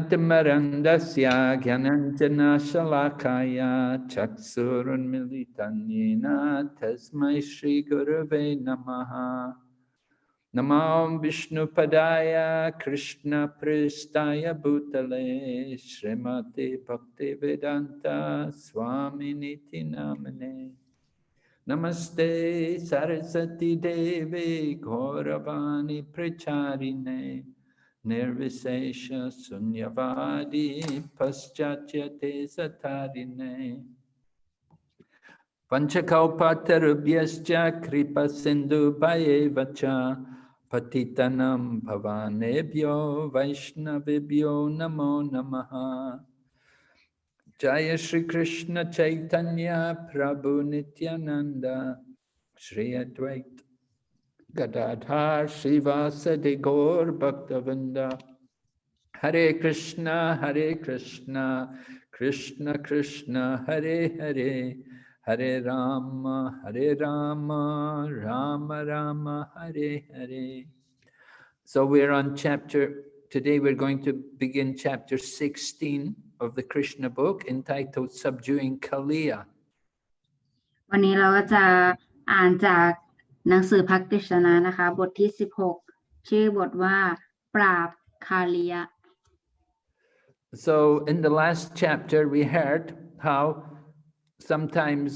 Timarandasya Gyananjana Shalakaya Chaksurunmilitan Yena Tasmai Shri Gurave Namaha Namam Vishnu Padaya Krishna Pristaya Bhutale Srimati Bhakti Vedanta Swami Niti Namane Namaste Saraswati Devi Gauravani Pracharine Nirvisesha Sunyavadi Paschachate Satarine Panchakalpatarubhyascha Kripa Sindhu Bhayevacha Patitanam Bhavanebhyo Vaishnavibhyo Namo Namaha Jaya Shri Krishna Chaitanya Prabhu Nityananda Shri Advait Gadadhar Srivasadi Gaur Bhaktavinda Hare Krishna Krishna Krishna Hare Hare Hare Rama Rama Rama Hare Hare. So we're on today we're going to begin chapter 16 of the Krishna book entitled Subduing Kāliya. วันนี้เราก็จะอ่านจากหนังสือพระกฤษณานะคะบทที่16ชื่อบทว่าปราบคาลียะ So in the last chapter we heard how sometimes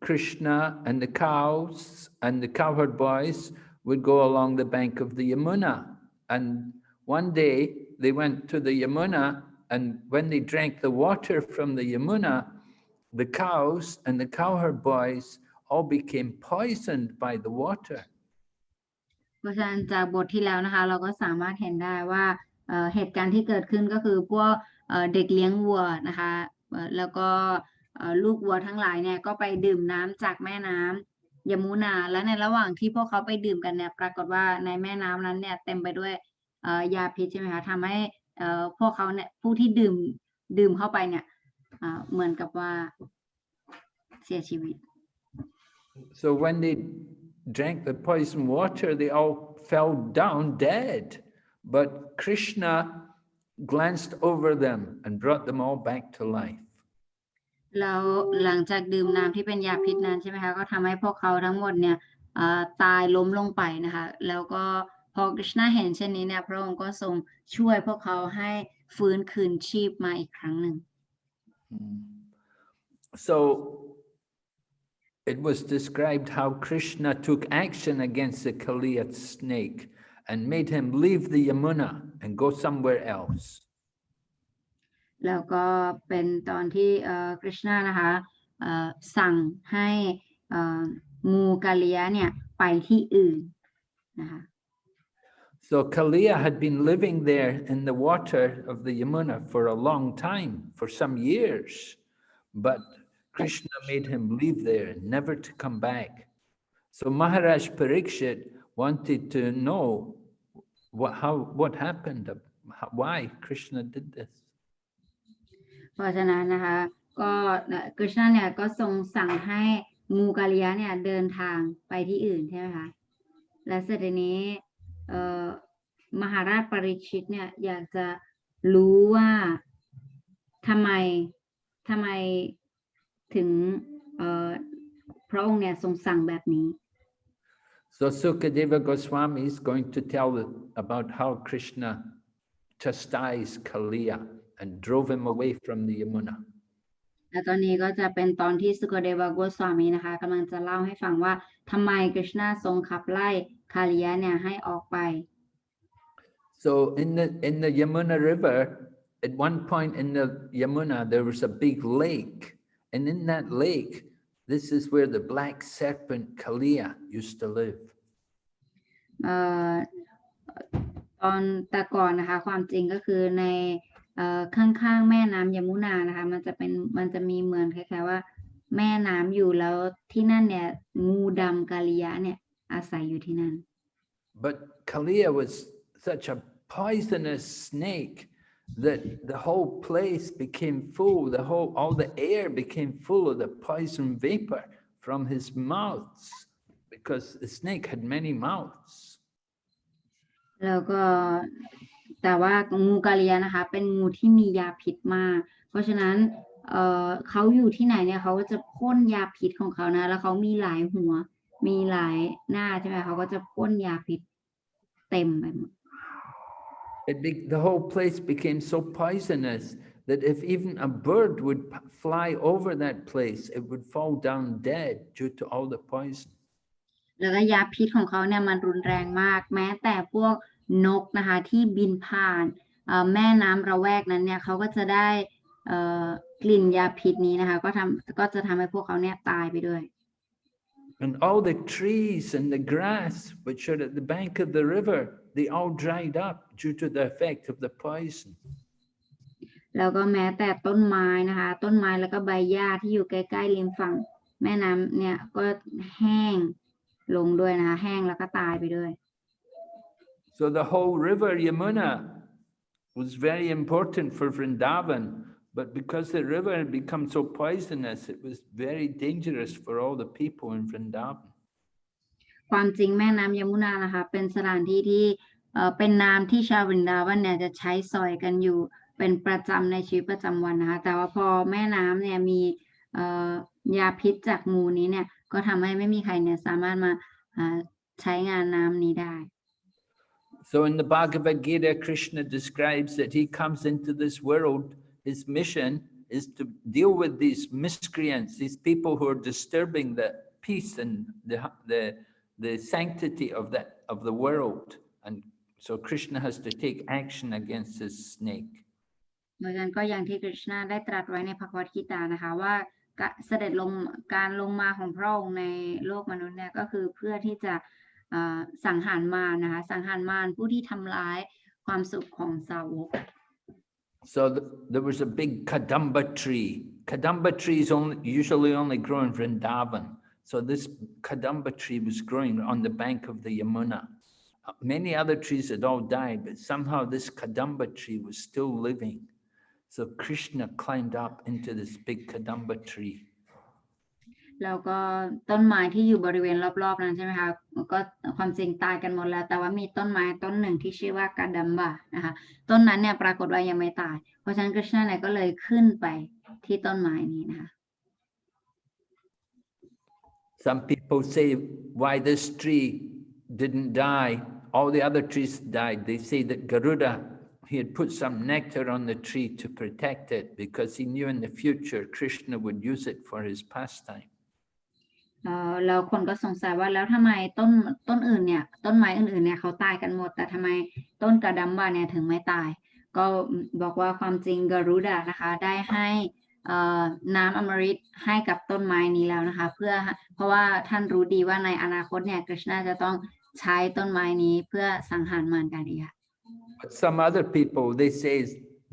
Krishna and the cows and the cowherd boys would go along the bank of the Yamuna, and one day they went to the Yamuna, and when they drank the water from the Yamuna, the cows and the cowherd boys all became poisoned by the water. เพราะฉะนั้นจากบทที่แล้วนะคะเราก็สามารถเห็นได้ว่าเหตุการณ์ที่เกิดขึ้นก็คือพวกเด็กเลี้ยงวัวนะคะแล้วก็ลูกวัวทั้งหลายเนี่ยก็ไปดื่มน้ำจากแม่น้ำยมุนาและในระหว่างที่พวกเขาไปดื่มกันเนี่ยปรากฏว่าในแม่น้ำนั้นเนี่ยเต็มไปด้วยยาพิษใช่ไหมคะทำให้พวกเขาเนี่ยผู้ที่ดื่มเข้าไปเนี่ยเหมือนกับว่าเสียชีวิต So when they drank the poison water, they all fell down dead. But Krishna glanced over them and brought them all back to life. แล้วหลังจากดื่มน้ำที่เป็นยาพิษนั้นใช่ไหมคะก็ทำให้พวกเขาทั้งหมดเนี่ยตายล้มลงไปนะคะแล้วก็พอ Krishna เห็นเช่นนี้เนี่ยพระองค์ก็ทรงช่วยพวกเขาให้ฟื้นคืนชีพมาอีกครั้งหนึ่ง So it was described how Krishna took action against the Kāliya snake and made him leave the Yamuna and go somewhere else. แล้วก็เป็นตอนที่คริชนานะคะสั่งให้งูกาลียะเนี่ยไปที่อื่นนะคะ So Kāliya had been living there in the water of the Yamuna for a long time, for some years, but Krishna made him leave there, never to come back. So Maharaj Parikshit wanted to know what happened, why Krishna did this. เพราะฉะนั้นนะคะก็คริชนาเนี่ยก็ทรงสั่งให้งูกาลียะเนี่ยเดินทางไปที่อื่นใช่ไหมคะและเสร็จนี้มหาราชปริชิตเนี่ยอยากจะรู้ว่าทำไมถึงพระองค์เนี่ยทรงสั่งแบบนี้ So Sukadeva Goswami is going to tell about how Krishna chastised Kāliya and drove him away from the Yamuna. และตอนนี้ก็จะเป็นตอนที่สุกเดวโกสวามีนะคะกำลังจะเล่าให้ฟังว่าทำไมคริชนาทรงขับไล่คาลียะเนี่ยให้ออกไป So in the Yamuna River, at one point in the Yamuna there was a big lake, and in that lake, this is where the black serpent Kāliya used to live. ตอนแต่ก่อนนะคะความจริงก็คือในข้างๆแม่น้ำยมุนานะคะมันจะมีเหมือนคล้ายๆว่าแม่น้ำอยู่แล้วที่นั่นเนี่ยงูดำกาลียะเนี่ยอาศัยอยู่ที่นั่น But Kāliya was such a poisonous snake that the whole place became full, all the air became full of the poison vapor from his mouths, because the snake had many mouths. แล้วก็ แต่ว่างูกาเลียนะคะเป็นงูที่มียาพิษมากเพราะฉะนั้นเขาอยู่ที่ไหนเนี่ยเขาก็จะพ่นยาพิษของเขานะแล้วเขามีหลายหัวมีหลายหน้าใช่ไหมเขาก็จะพ่นยาพิษเต็มไปหมดThe whole place became so poisonous that if even a bird would fly over that place, it would fall down dead due to all the poison. แล้วก็ยาพิษของเขาเนี่ยมันรุนแรงมากแม้แต่พวกนกนะคะที่บินผ่านแม่น้ำระแวกนั้นเนี่ยเขาก็จะได้กลิ่นยาพิษนี้นะคะก็จะทำให้พวกเขาเนี่ยตายไปด้วย And all the trees and the grass which are at the bank of the river, they all dried up due to the effect of the poison. แล้วก็แม้แต่ต้นไม้นะคะต้นไม้แล้วก็ใบหญ้าที่อยู่ใกล้ๆริมฝั่งแม่น้ำเนี่ยก็แห้งลงด้วยนะคะแห้งแล้วก็ตายไปด้วย So the whole river Yamuna was very important for Vrindavan, but because the river had become so poisonous, it was very dangerous for all the people in Vrindavan. ความจริงแม่น้ำยมุนานะคะเป็นสถานที่ที่เป็นน้ำที่ชาววรินดาวันเนี่ยจะใช้สอยกันอยู่เป็นประจำในชีวิตประจำวันนะคะแต่ว่าพอแม่น้ำเนี่ยมียาพิษจากงูนี้เนี่ยก็ทำให้ไม่มีใครเนี่ยสามารถมาใช้งานน้ำนี้ได้ So in the Bhagavad Gita, Krishna describes that he comes into this world. His mission is to deal with these miscreants, these people who are disturbing the peace and the sanctity of the world. And so Krishna has to take action against this snake. เหมือนกันก็อย่างที่ Krishna ได้ตรัสไว้ในภควตกีตานะคะว่าเสด็จลงการลงมาของพระองค์ในโลกมนุษย์เนี่ยก็คือเพื่อที่จะสังหารมารนะคะสังหารมารผู้ที่ทำร้ายความสุขของสาวก So there was a big Kadamba tree. Kadamba trees usually only grow in Vrindavan. So this Kadamba tree was growing on the bank of the Yamuna. Many other trees had all died, but somehow this Kadamba tree was still living. So Krishna climbed up into this big Kadamba tree. แล้วก็ต้นไม้ที่อยู่บริเวณรอบๆนั้นใช่ไหมคะก็ความจริงตายกันหมดแล้วแต่ว่ามีต้นไม้ต้นหนึ่งที่ชื่อว่ากาดัมบะนะคะต้นนั้นเนี่ยปรากฏว่ายังไม่ตายเพราะฉะนั้นกฤษณะเนี่ยก็เลยขึ้นไปที่ต้นไม้นี้นะคะ Some people say why this tree didn't die, all the other trees died. They say that Garuda, he had put some nectar on the tree to protect it because he knew in the future Krishna would use it for his pastime. แล้วคนก็สงสัยว่าแล้วทำไมต้นอื่นเนี่ยต้นไม้อื่นๆเนี่ยเขาตายกันหมดแต่ทำไมต้นกระดัมบะเนี่ยถึงไม่ตายก็บอกว่าความจริงกรุดานะคะได้ให้น้ำอมฤตให้กับต้นไม้นี้แล้วนะคะเพราะว่าท่านรู้ดีว่าในอนาคตเนี่ยกฤษณะจะต้องใช้ต้นไม้นี้เพื่อสังหารมารกาลียะ But some other people they say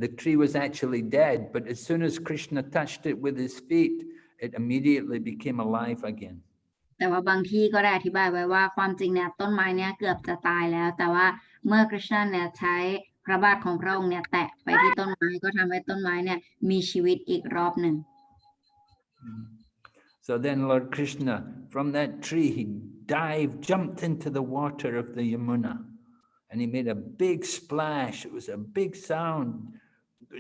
the tree was actually dead, but as soon as Krishna touched it with his feet, it immediately became alive again. แต่ว่าบางที่ก็ได้อธิบายไว้ว่าความจริงเนี่ยต้นไม้เนี่ยเกือบจะตายแล้วแต่ว่าเมื่อกฤษณะเนี่ยใช้พระบาทของพระองค์เนี่ยแตะไปที่ต้นไม้ก็ทำให้ต้นไม้เนี่ยมีชีวิตอีกรอบหนึ่ง So then Lord Krishna from that tree he jumped into the water of the Yamuna and he made a big splash. It was a big sound.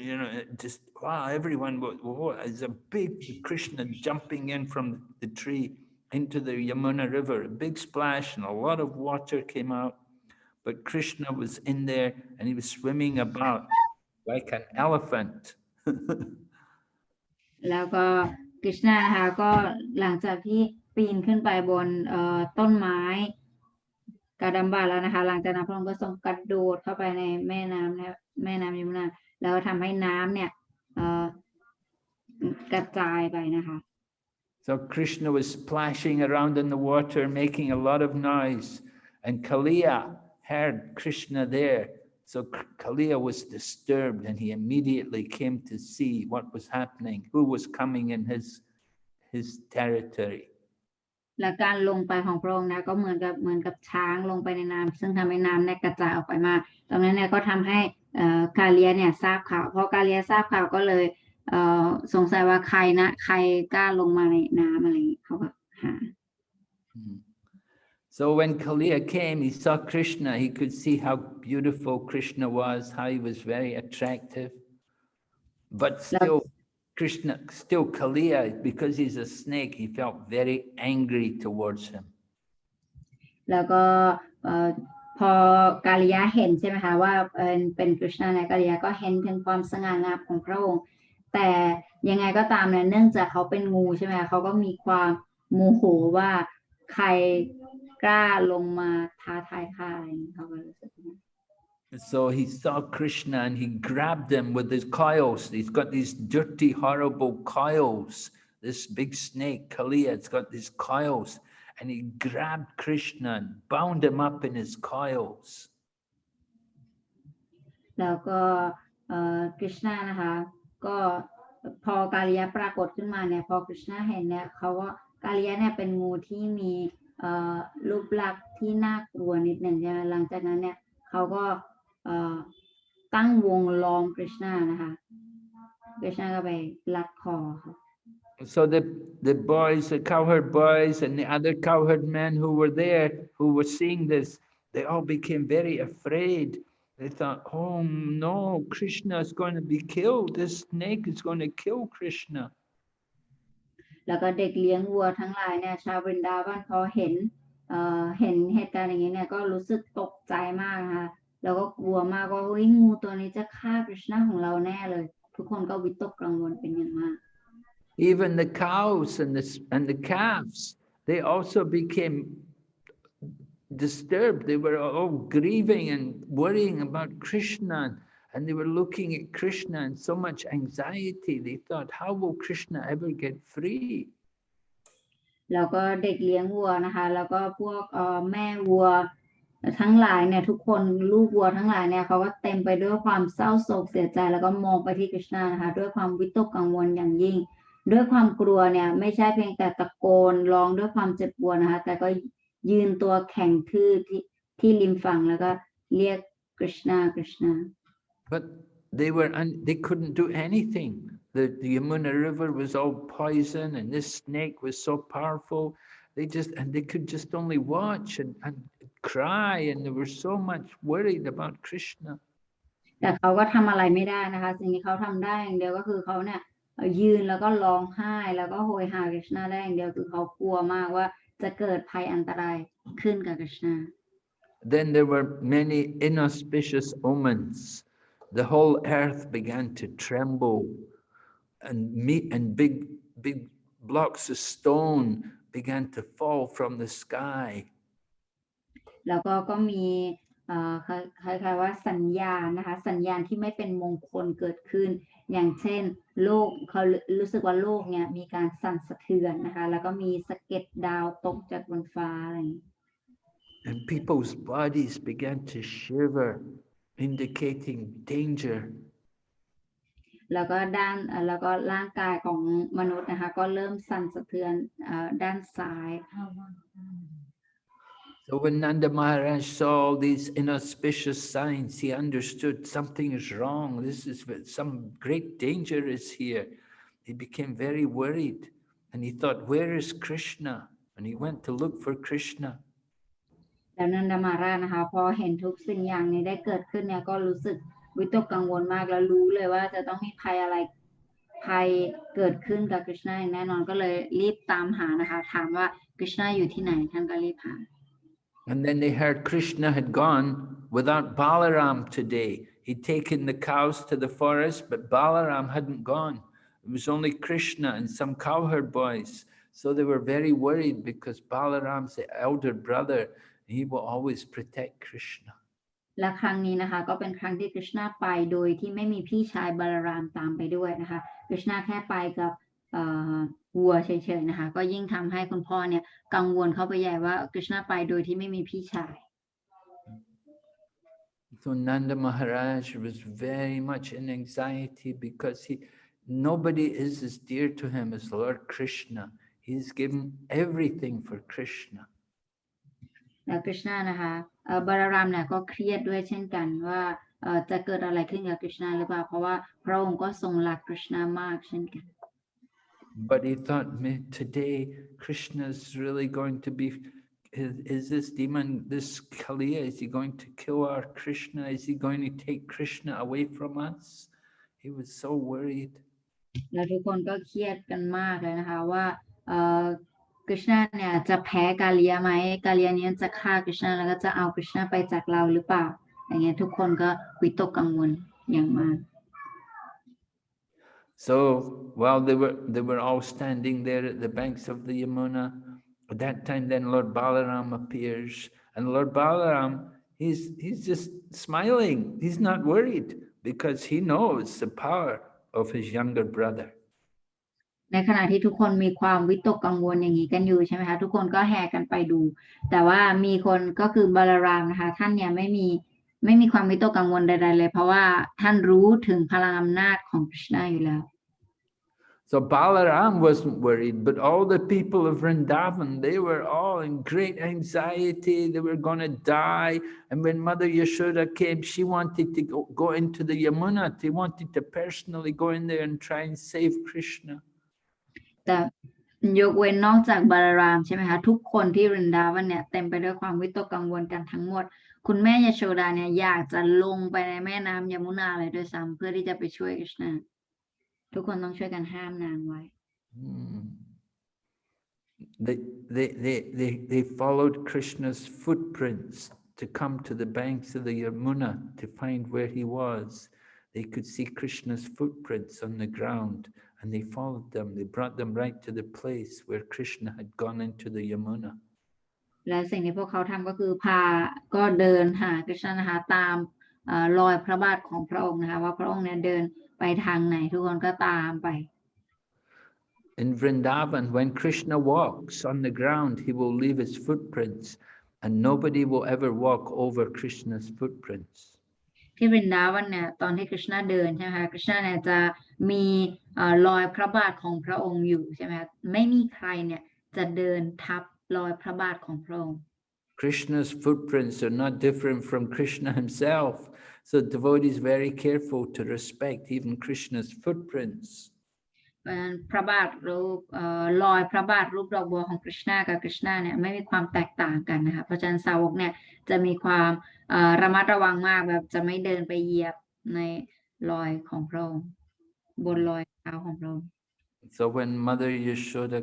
You know, just wow, everyone was a big Krishna jumping in from the tree into the Yamuna river, a big splash and a lot of water came out. But Krishna was in there and he was swimming about like an elephant. แล้วก็กฤษณะนะคะก็หลังจากที่ปีนขึ้นไปบนต้นไม้กาดัมบะแล้วนะคะหลังจากนั้นพระองค์ก็ทรงกระโดดเข้าไปในแม่น้ำยมุนาแล้วทำให้น้ำเนี่ยกระจายไปนะคะ So Krishna was splashing around in the water, making a lot of noise, and Kāliya heard Krishna there. So Kāliya was disturbed, and he immediately came to see what was happening, who was coming in his territory. และการลงไปของพระองค์นะก็เหมือนกับช้างลงไปในน้ำซึ่งทำให้น้ำเนี่ยกระจายออกไปมากตรงนั้นเนี่ยก็ทำให้กาเลียเนี่ยทราบข่าวพอกาเลียทราบข่าวก็เลยสงสัยว่าใครกล้าลงมาในน้ำอะไรเขาก็หา So when Kāliya came, he saw Krishna. He could see how beautiful Krishna was, how he was very attractive. But still, Krishna, still Kāliya, because he's a snake, he felt very angry towards him. แล้วก็พอกาลิยะเห็นใช่ไหมคะว่าเป็นกฤษณะเนี่ยกาลิยะก็เห็นถึงความสง่างามของพระองค์แต่ยังไงก็ตามเนี่ยเนื่องจากเขาเป็นงูใช่ไหมเขาก็มีความโมโหว่าใครกล้าลงมาท้าทายข้าอะไรอย่างนี้เขาก็รู้สึก So he saw Krishna and he grabbed him with his coils. He's got these dirty, horrible coils. This big snake, Kāliya, it's got these coils. And he grabbed Krishna and bound him up in his coils. แล้วก็กฤษณะนะคะก็พอกาลิยะปรากฏขึ้นมาเนี่ยพอกฤษณะเห็นเนี่ยเขาว่ากาลิยะเนี่ยเป็นงูที่มีรูปลักษณ์ที่น่ากลัวนิดหนึ่งใช่ไหมหลังจากนั้นเนี่ยเขาก็ตั้งวงล้อมกฤษณะนะคะกฤษณะก็ไปลัดคอค่ะ So the boys, the cowherd boys and the other cowherd men who were there, who were seeing this, they all became very afraid. They thought, oh no, Krishna is going to be killed. This snake is going to kill Krishna. แล้วก็เด็กเลี้ยงวัวทั้งหลายเนี่ยชาวบรินดาวันพอเห็นเหตุการณ์อย่างนี้เนี่ยก็รู้สึกตกใจมากนะคะแล้วก็กลัวมากว่าเฮ้ยงูตัวนี้จะฆ่ากฤษณะของเราแน่เลยทุกคนก็วิตกกังวลเป็นอย่างมาก Even the cows and the calves, they also became disturbed. They were all grieving and worrying about Krishna, and they were looking at Krishna in so much anxiety. They thought, how will Krishna ever get free? แล้วก็เด็กเลี้ยงวัวนะคะแล้วก็พวกแม่วัวทั้งหลายเนี่ยทุกคนลูกวัวทั้งหลายเนี่ยเขาก็เต็มไปด้วยความเศร้าโศกเสียใจแล้วก็มองไปที่กฤษณะนะคะด้วยความวิตกกังวลอย่างยิ่งด้วยความกลัวเนี่ยไม่ใช่เพียงแต่ตะโกนร้องด้วยความเจ็บปวดนะคะแต่ก็ยืนตัวแข็งทื่อที่ริมฝั่งแล้วก็เรียกกฤษณะกฤษณะ But they couldn't do anything. The Yamuna River was all poison, and this snake was so powerful. They could just only watch and cry, and they were so much worried about Krishna. แต่เขาก็ทำอะไรไม่ได้นะคะสิ่งที่เขาทำได้อย่างเดียวก็คือเขาเนี่ยยืนแล้วก็ร้องไห้แล้วก็โหยหากฤษณะได้อย่างเดียวคือเขากลัวมากว่าจะเกิดภัยอันตรายขึ้นกับกฤษณะ Then there were many inauspicious omens. The whole earth began to tremble, and big blocks of stone began to fall from the sky. แล้วก็มีคล้ายๆว่าสัญญาณนะคะสัญญาณที่ไม่เป็นมงคลเกิดขึ้นอย่างเช่นโลกเขารู้สึกว่าโลกเนี่ยมีการสั่นสะเทือนนะคะแล้วก็มีสะเก็ดดาวตกจากบนฟ้าอะไรอย่างนี้ And people's bodies began to shiver, indicating danger. แล้วก็ร่างกายของมนุษย์นะคะก็เริ่มสั่นสะเทือนด้านซ้าย So when Nanda Maharaj saw all these inauspicious signs, he understood something is wrong. Some great danger is here. He became very worried, and he thought, where is Krishna? And he went to look for Krishna. แล้วนันดามาราชนะคะพอเห็นทุกสิ่งอย่างนี้ได้เกิดขึ้นเนี่ยก็รู้สึกวิตกกังวลมากแล้วรู้เลยว่าจะต้องมีภัยเกิดขึ้นกับกฤษณะแน่นอนก็เลยรีบตามหานะคะถามว่ากฤษณะอยู่ที่ไหนท่านก็รีบหา And then they heard Krishna had gone without Balaram today. He'd taken the cows to the forest, but Balaram hadn't gone. It was only Krishna and some cowherd boys. So they were very worried because Balaram's the elder brother. He will always protect Krishna. และครั้งนี้นะคะก็เป็นครั้งที่กฤษณะไปโดยที่ไม่มีพี่ชายบาลารามตามไปด้วยนะคะกฤษณะแค่ไปกับวัวเฉยๆนะคะก็ยิ่งทำให้คุณพ่อเนี่ยกังวลเข้าไปใหญ่ว่ากฤษณะไปโดยที่ไม่มีพี่ชาย So Nanda Maharaj was very much in anxiety because nobody is as dear to him as Lord Krishna. He's given everything for Krishna. แล้วกฤษณะนะคะบาลารามเนี่ยก็เครียดด้วยเช่นกันว่าจะเกิดอะไรขึ้นกับกฤษณะหรือเปล่าเพราะว่าพระองค์ก็ทรงรักกฤษณะมากเช่นกัน But he thought, today Krishna is really going to be is this demon, this Kāliya, is he going to kill our Krishna? Is he going to take Krishna away from us? He was so worried. แล้วทุกคนก็เครียดกันมากเลยนะคะว่ากฤษณะเนี่ยจะแพ้กาลียไหมกาลียนี้จะฆ่ากฤษณะแล้วก็จะเอากฤษณะไปจากเราหรือเปล่าอย่างเงี้ยทุกคนก็วิตกกังวลอย่างมาก So while they were all standing there at the banks of the Yamuna, at that time then Lord Balaram appears, and Lord Balaram, he's just smiling. He's not worried because he knows the power of his younger brother. ในขณะที่ทุกคนมีความวิตกกังวลอย่างนี้กันอยู่ใช่ไหมคะทุกคนก็แห่กันไปดูแต่ว่ามีคนก็คือบาลารามนะคะท่านเนี่ยไม่มีความวิตกกังวลใดๆเลยเพราะว่าท่านรู้ถึงพลังอำนาจของ Krishna อยู่แล้ว So Balaram wasn't worried, but all the people of Vrindavan, they were all in great anxiety. They were going to die. And when Mother Yashoda came, she wanted to go into the Yamuna. She wanted to personally go in there and try and save Krishna. แต่ยกเว้นนอกจากบาลารามใช่ไหมคะทุกคนที่รินดาวันเนี่ยเต็มไปด้วยความวิตกกังวลกันทั้งหมดคุณแม่ยโชดาเนี่ยอยากจะลงไปในแม่น้ำยมุนาเลยด้วยซ้ำเพื่อที่จะไปช่วยกฤษณะทุกคนต้องช่วยกันห้ามนางไว้ They followed Krishna's footprints to come to the banks of the Yamuna to find where he was. They could see Krishna's footprints on the ground, and they followed them. They brought them right to the place where Krishna had gone into the Yamuna. และสิ่งที่พวกเขาทำก็คือก็เดินหากฤษณะนะคะตามรอยพระบาทของพระองค์นะคะว่าพระองค์เนี่ยเดินไปทางไหนทุกคนก็ตามไป In Vrindavan, when Krishna walks on the ground, he will leave his footprints, and nobody will ever walk over Krishna's footprints. ที่วรินดาวันเนี่ยตอนที่กฤษณะเดินใช่ไหมคะกฤษณะเนี่ยจะมีรอยพระบาทของพระองค์อยู่ใช่ไหมคะไม่มีใครเนี่ยจะเดินทับรอยพระบาทของพระองค์ Krishna's footprints are not different from Krishna himself, so devotees very careful to respect even Krishna's footprints. พระบาทรูปรอยพระบาทรูปดอกบัวของกฤษณะกับกฤษณะเนี่ยไม่มีความแตกต่างกันนะคะเพราะฉะนั้นสาวกเนี่ยจะมีความระมัดระวังมากแบบจะไม่เดินไปเหยียบในรอยของพระองค์บนรอยเท้าของพระองค์ So when Mother Yashoda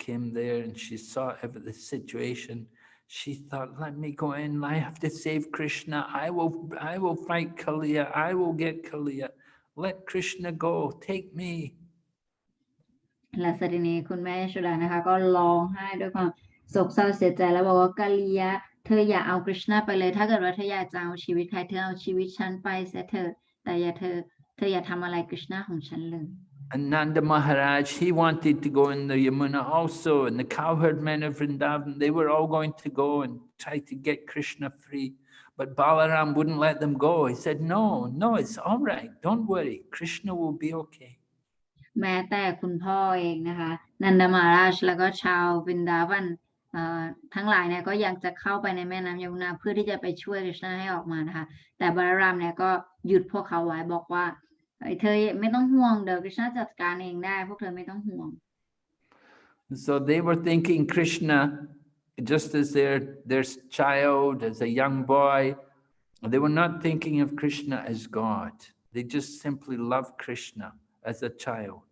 came there and she saw the situation, she thought, let me go in, I have to save Krishna, I will fight Kāliya, I will get Kāliya, let Krishna go, take me. และสตินีคุณแม่ยโชดานะคะก็ร้องไห้ด้วยความโศกเศร้าเสียใจแล้วบอกว่ากาลียะเธออย่าเอากฤษณะไปเลยถ้าเกิดว่าเธออยากจะเอาชีวิตใครเธอเอาชีวิตฉันไปเสียเถอะแต่เธออย่าทำอะไรกฤษณะของฉันเลย And Nanda Maharaj, he wanted to go in the Yamuna also, and the cowherd men of Vrindavan, they were all going to go and try to get Krishna free. But Balaram wouldn't let them go. He said, no, it's all right. Don't worry. Krishna will be okay. แม้แต่คุณพ่อเองนะคะนันดามาราชแล้วก็ชาววินดาวันทั้งหลายเนี่ยก็ยังจะเข้าไปในแม่น้ำยมุนาเพื่อที่จะไปช่วยกฤษณะให้ออกมานะคะแต่บาลารามเนี่ยก็หยุดพวกเขาไว้บอกว่าเธอไม่ต้องห่วงเดี๋ยวกฤษณะจัดการเองได้พวกเธอไม่ต้องห่วง So they were thinking Krishna just as their child, as a young boy. They were not thinking of Krishna as God. They just simply love Krishna as a child.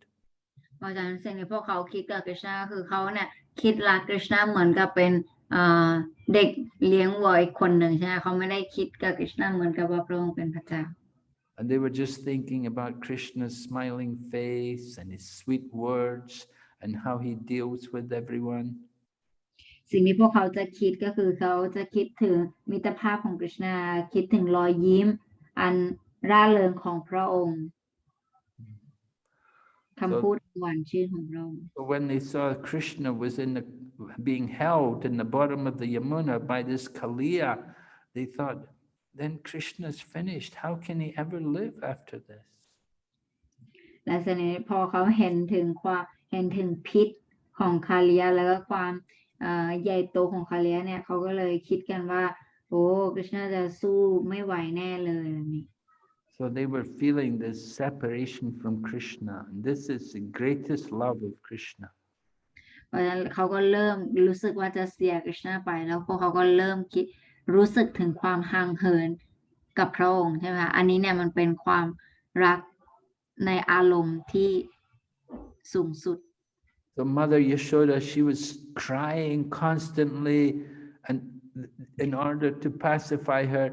เพราะฉะนั้นสิ่งที่พวกเขาคิดกับกฤษณะคือเขาเนี่ยคิดรักกฤษณะเหมือนกับเป็นเด็กเลี้ยงวัวอีกคนหนึ่งใช่ไหมเขาไม่ได้คิดกับกฤษณะเหมือนกับว่าพระองค์เป็นพระเจ้า And they were just thinking about Krishna's smiling face and his sweet words and how he deals with everyone. สิ่งที่พวกเขาจะคิดก็คือเขาจะคิดถึงมิตรภาพของกฤษณะคิดถึงรอยยิ้มอันร่าเริงของพระองค์คำพูดหวานชื่นของพระองค์ So when they saw Krishna was being held in the bottom of the Yamuna by this Kāliya, they thought, then Krishna's finished. How can he ever live after this? และทีนี้พอเขาเห็นถึงพิษของคาเลียแล้วก็ความใหญ่โตของคาเลียเนี่ยเขาก็เลยคิดกันว่าโอ้กฤษณะจะสู้ไม่ไหวแน่เลยแบบนี้ So they were feeling this separation from Krishna, and this is the greatest love of Krishna. เพราะฉะนั้นเขาก็เริ่มรู้สึกว่าจะเสียกฤษณะไปแล้วพวกเขาก็เริ่มคิดรู้สึกถึงความห่างเหินกับพระองค์ใช่ไหมคะอันนี้เนี่ยมันเป็นความรักในอารมณ์ที่สูงสุด So Mother Yashoda, she was crying constantly, and in order to pacify her,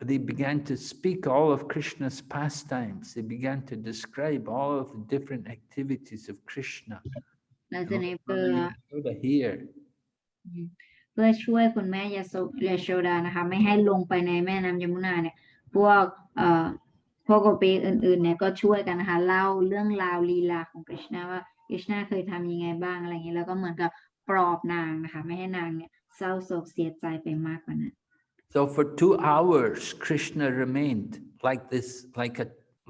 they began to speak all of Krishna's pastimes. They began to describe all of the different activities of Krishna. แล้วทีนี้เพื่อ Mother Yashoda here. เพื่อช่วยคุณแม่ยโชดานะคะไม่ให้ลงไปในแม่น้ำยมุนาเนี่ยพวกโกปีอื่นๆเนี่ยก็ช่วยกันนะคะเล่าเรื่องราวลีลาของกฤษณะว่า กฤษณะเคยทำยังไงบ้างอะไรอย่างนี้แล้วก็เหมือนกับปลอบนางนะคะไม่ให้นางเนี่ยเศร้าโศกเสียใจไปมากกว่านั้น So for 2 hours, Krishna remained like this,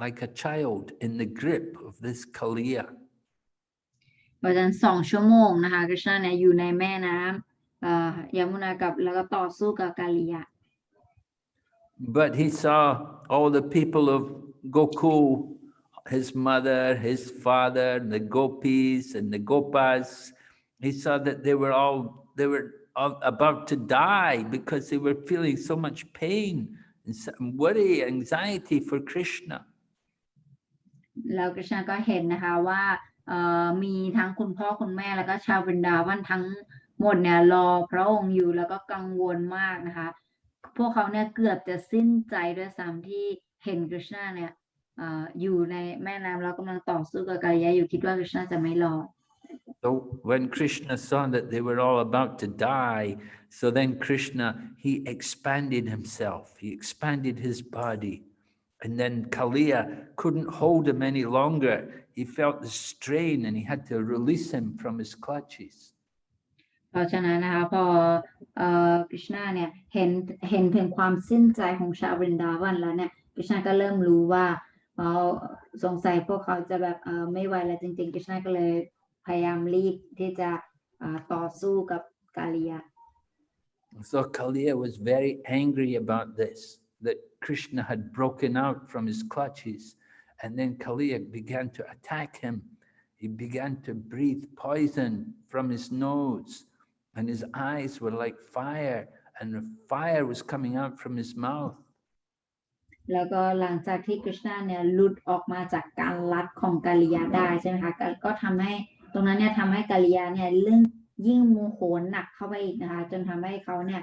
like a child in the grip of this Kāliya. เพราะฉะนั้น2 ชั่วโมงนะคะกฤษณะเนี่ยอยู่ในแม่น้ำยมุนากับแล้วก็ต่อสู้กับกาลียะ But he saw all the people of Gokul, his mother, his father, the gopis and the gopas. He saw that they were all about to die because they were feeling so much pain and worry, anxiety for Krishna. แล้วกฤษณะก็เห็นนะคะว่ามีทั้งคุณพ่อคุณแม่แล้วก็ชาวบรรดาวันทั้งหมดเนี่ยรอพระองค์อยู่แล้วก็กังวลมากนะคะพวกเขาเนี่ยเกือบจะสิ้นใจด้วยซ้ำที่เห็นกฤษณะเนี่ยอยู่ในแม่น้ำแล้วกำลังต่อสู้กับกาลียะอยู่คิดว่ากฤษณะจะไม่รอด So when Krishna saw that they were all about to die, so then Krishna, he expanded himself, he expanded his body. And then Kāliya couldn't hold him any longer. He felt the strain and he had to release him from his clutches. เพราะฉะนั้นนะคะพอกฤษณะเนี่ยเห็นถึงความสิ้นใจของชาวบรินดาวันแล้วเนี่ยกฤษณะก็เริ่มรู้ว่าสงสัยพวกเขาจะแบบไม่ไหวแล้วจริงๆกฤษณะก็เลยพยายามรีบที่จะต่อสู้กับกาลียะ So Kāliya was very angry about this, that Krishna had broken out from his clutches, and then Kāliya began to attack him. He began to breathe poison from his nose, and his eyes were like fire, and the fire was coming out from his mouth. แล้วก็หลังจากที่กฤษณะเนี่ยหลุดออกมาจากการลัดของกาลียะได้ใช่ไหมคะก็ทำให้ตรงนั้นเนี่ยทำให้กาลียะเนี่ยยิ่งโมโหหนักเข้าไปอีกนะคะจนทำให้เขาเนี่ย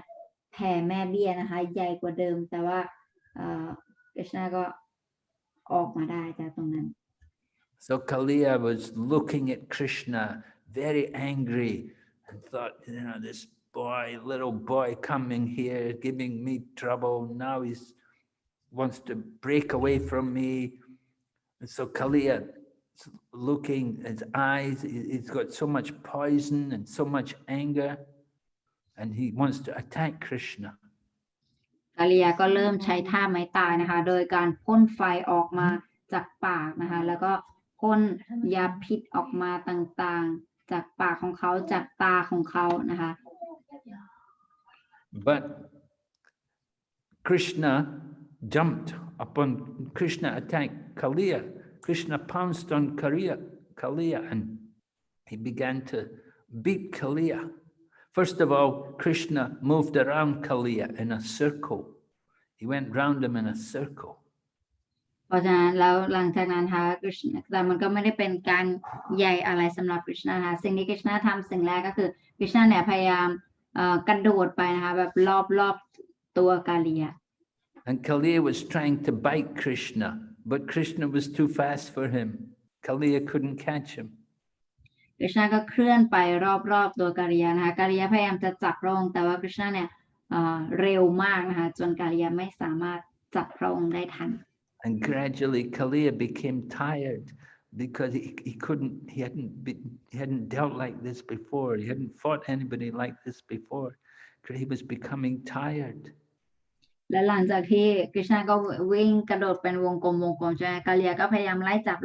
แผ่แม่เบี้ยนะคะใหญ่กว่าเดิมแต่ว่ากฤษณะก็ออกมาได้จากตรงนั้น So Kāliya was looking at Krishna very angry and thought, this little boy coming here, giving me trouble. Now he wants to break away from me. And so Kāliya looking, his eyes, he's got so much poison and so much anger, and he wants to attack Krishna. กาลียะก็เริ่มใช้ท่าไม้ตายนะคะโดยการพ่นไฟออกมาจากปากนะคะแล้วก็พ่นยาพิษออกมาต่างๆจากปากของเขาจากตาของเขานะคะ But Krishna jumped upon, Krishna attacked Kāliya. Krishna pounced on Kāliya and he began to beat Kāliya. First of all, Krishna moved around Kāliya in a circle. He went round him in a circle. เพราะฉะนั้นแล้วหลังจากนั้นค่ะแต่มันก็ไม่ได้เป็นการใหญ่อะไรสำหรับกฤษณะนะคะสิ่งที่กฤษณะทำสิ่งแรกก็คือกฤษณะเนี่ยพยายามกระโดดไปนะคะแบบรอบตัวกาลียะ And Kāliya was trying to bite Krishna, but Krishna was too fast for him. Kāliya couldn't catch him. กฤษณะก็เคลื่อนไปรอบตัวกาลียะนะคะกาลียะพยายามจะจับพระองค์แต่ว่ากฤษณะเนี่ยเร็วมากนะคะจนกาลียะไม่สามารถจับพระองค์ได้ทัน And gradually Kāliya became tired because he hadn't dealt like this before. He hadn't fought anybody like this before. He was becoming tired. และหลังจากที่กฤษณะก็วิ่งกระโดดเป็นวงกลมใช่ไหมกาลียะก็พยายามไล่จับ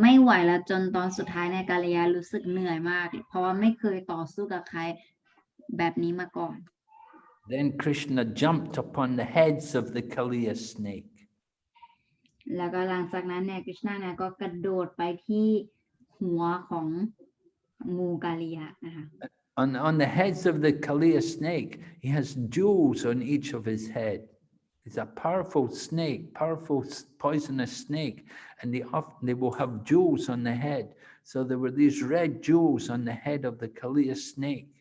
ไม่ไหวแล้วจนตอนสุดท้ายเนี่ยกาลียะรู้สึกเหนื่อยมากเพราะว่าไม่เคยต่อสู้กับใครแบบนี้มาก่อน Then Krishna jumped upon the heads of the Kāliya snake. แล้วก็หลังจากนั้นเนี่ยกฤษณะเนี่ยก็กระโดดไปที่หัวของ งูกาลียะนะคะ On the heads of the Kāliya snake, he has jewels on each of his head. It's a powerful snake, powerful poisonous snake, and they will have jewels on the head. So there were these red jewels on the head of the Kāliya snake,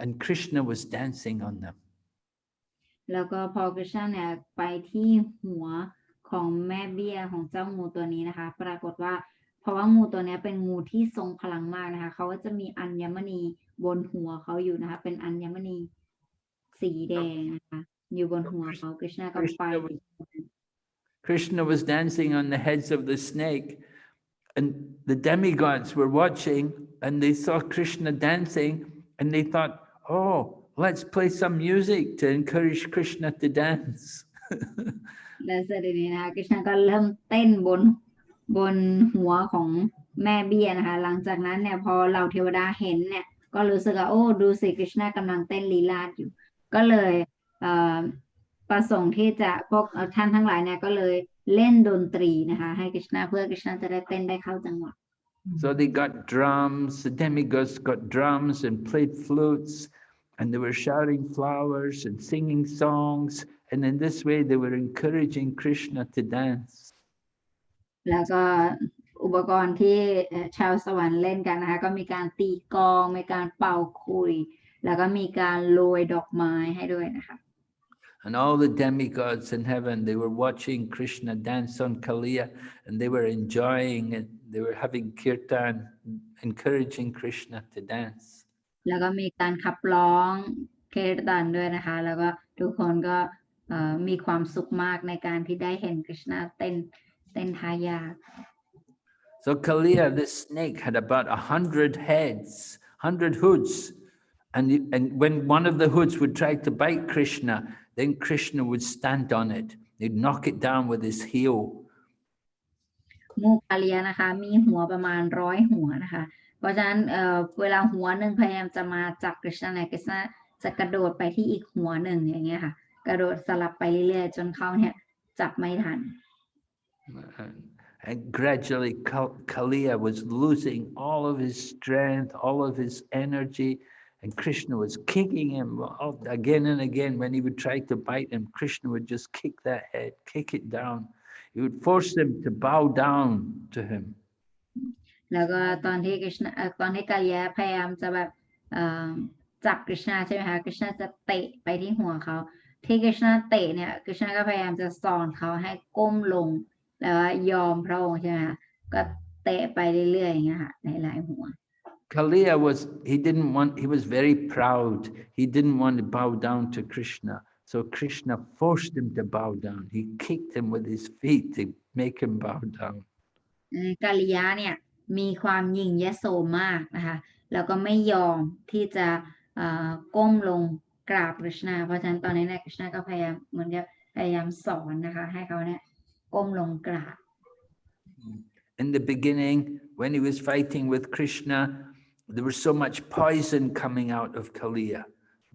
and Krishna was dancing on them. แล้วก็พอกฤษณะเนี่ยไปที่หัวของแม่เบี้ยของเจ้างูตัวนี้นะคะปรากฏว่าเพราะว่างูตัวนี้เป็นงูที่ทรงพลังมากนะคะเขาก็จะมีอัญมณีบนหัวเขาอยู่นะคะเป็นอัญมณีสีแดงนะคะอยู่บนหัวเขากฤษณะก็ไป Krishna was dancing on the heads of the snake, and the demigods were watching, and they saw Krishna dancing, and they thought, oh, let's play some music to encourage Krishna to dance. และเสด็จนี้นะคะกฤษณะก็เริ่มเต้นบนหัวของแม่เบี้ยนะคะหลังจากนั้นเนี่ยพอเหล่าเทวดาเห็นเนี่ยก็รู้สึกว่าโอ้ดูสิกฤษณะกำลังเต้นลีลาศอยู่ก็เลยประสงค์ที่จะพวกท่านทั้งหลายเนี่ยก็เลยเล่นดนตรีนะคะให้กฤษณะเพื่อกฤษณะจะได้เต้นได้เข้าจังหวะ So they got drums, the demigods got drums and played flutes, and they were shouting flowers and singing songs, and in this way they were encouraging Krishna to dance. แล้วก็อุปกรณ์ที่ชาวสวรรค์เล่นกันนะคะก็มีการตีกลองมีการเป่าขลุ่ยแล้วก็มีการโรยดอกไม้ให้ด้วยนะคะ And all the demigods in heaven, they were watching Krishna dance on Kāliya, and they were enjoying it. They were having kirtan, encouraging Krishna to dance. แล้วก็มีการขับร้องเครตันด้วยนะคะแล้วก็ทุกคนก็มีความสุขมากในการที่ได้เห็นกฤษณะเต้นท่ายาก So Kāliya, this snake, had about 100 heads, 100 hoods. And when one of the hoods would try to bite Krishna, then Krishna would stand on it. He'd knock it down with his heel. งูกาลียะนะคะมีหัวประมาณ100 หัวนะคะเพราะฉะนั้นเวลาหัวหนึ่งพยายามจะมาจับกฤษณะเนี่ยกฤษณะจะกระโดดไปที่อีกหัวหนึ่งอย่างเงี้ยค่ะกระโดดสลับไปเรื่อยๆจนเขาเนี่ยจับไม่ทัน And gradually Kāliya was losing all of his strength, all of his energy, and Krishna was kicking him again and again. When he would try to bite him, Krishna would just kick that head, kick it down. He would force them to bow down to him. แล้วก็ตอนที่กาลียะพยายามจะแบบจับกฤษณะใช่ไหมคะกฤษณะจะเตะไปที่หัวเขาที่กฤษณะเตะเนี่ยกฤษณะก็พยายามจะสอนเขาให้ก้มลงแล้วยอมพระองค์ใช่ไหมคะก็เตะไปเรื่อยๆอย่างเงี้ยค่ะหลายๆหัว Kāliya he was very proud. He didn't want to bow down to Krishna. So Krishna forced him to bow down. He kicked him with his feet to make him bow down. กาลียะเนี่ยมีความหยิ่งยโสมากนะคะแล้วก็ไม่ยอมที่จะก้มลงกราบกฤษณะเพราะฉะนั้นตอนนี้เนี่ยกฤษณะก็พยายามเหมือนกับพยายามสอนนะคะให้เขาเนี่ยก้มลงกราบ In the beginning, when he was fighting with Krishna, there was so much poison coming out of Kāliya.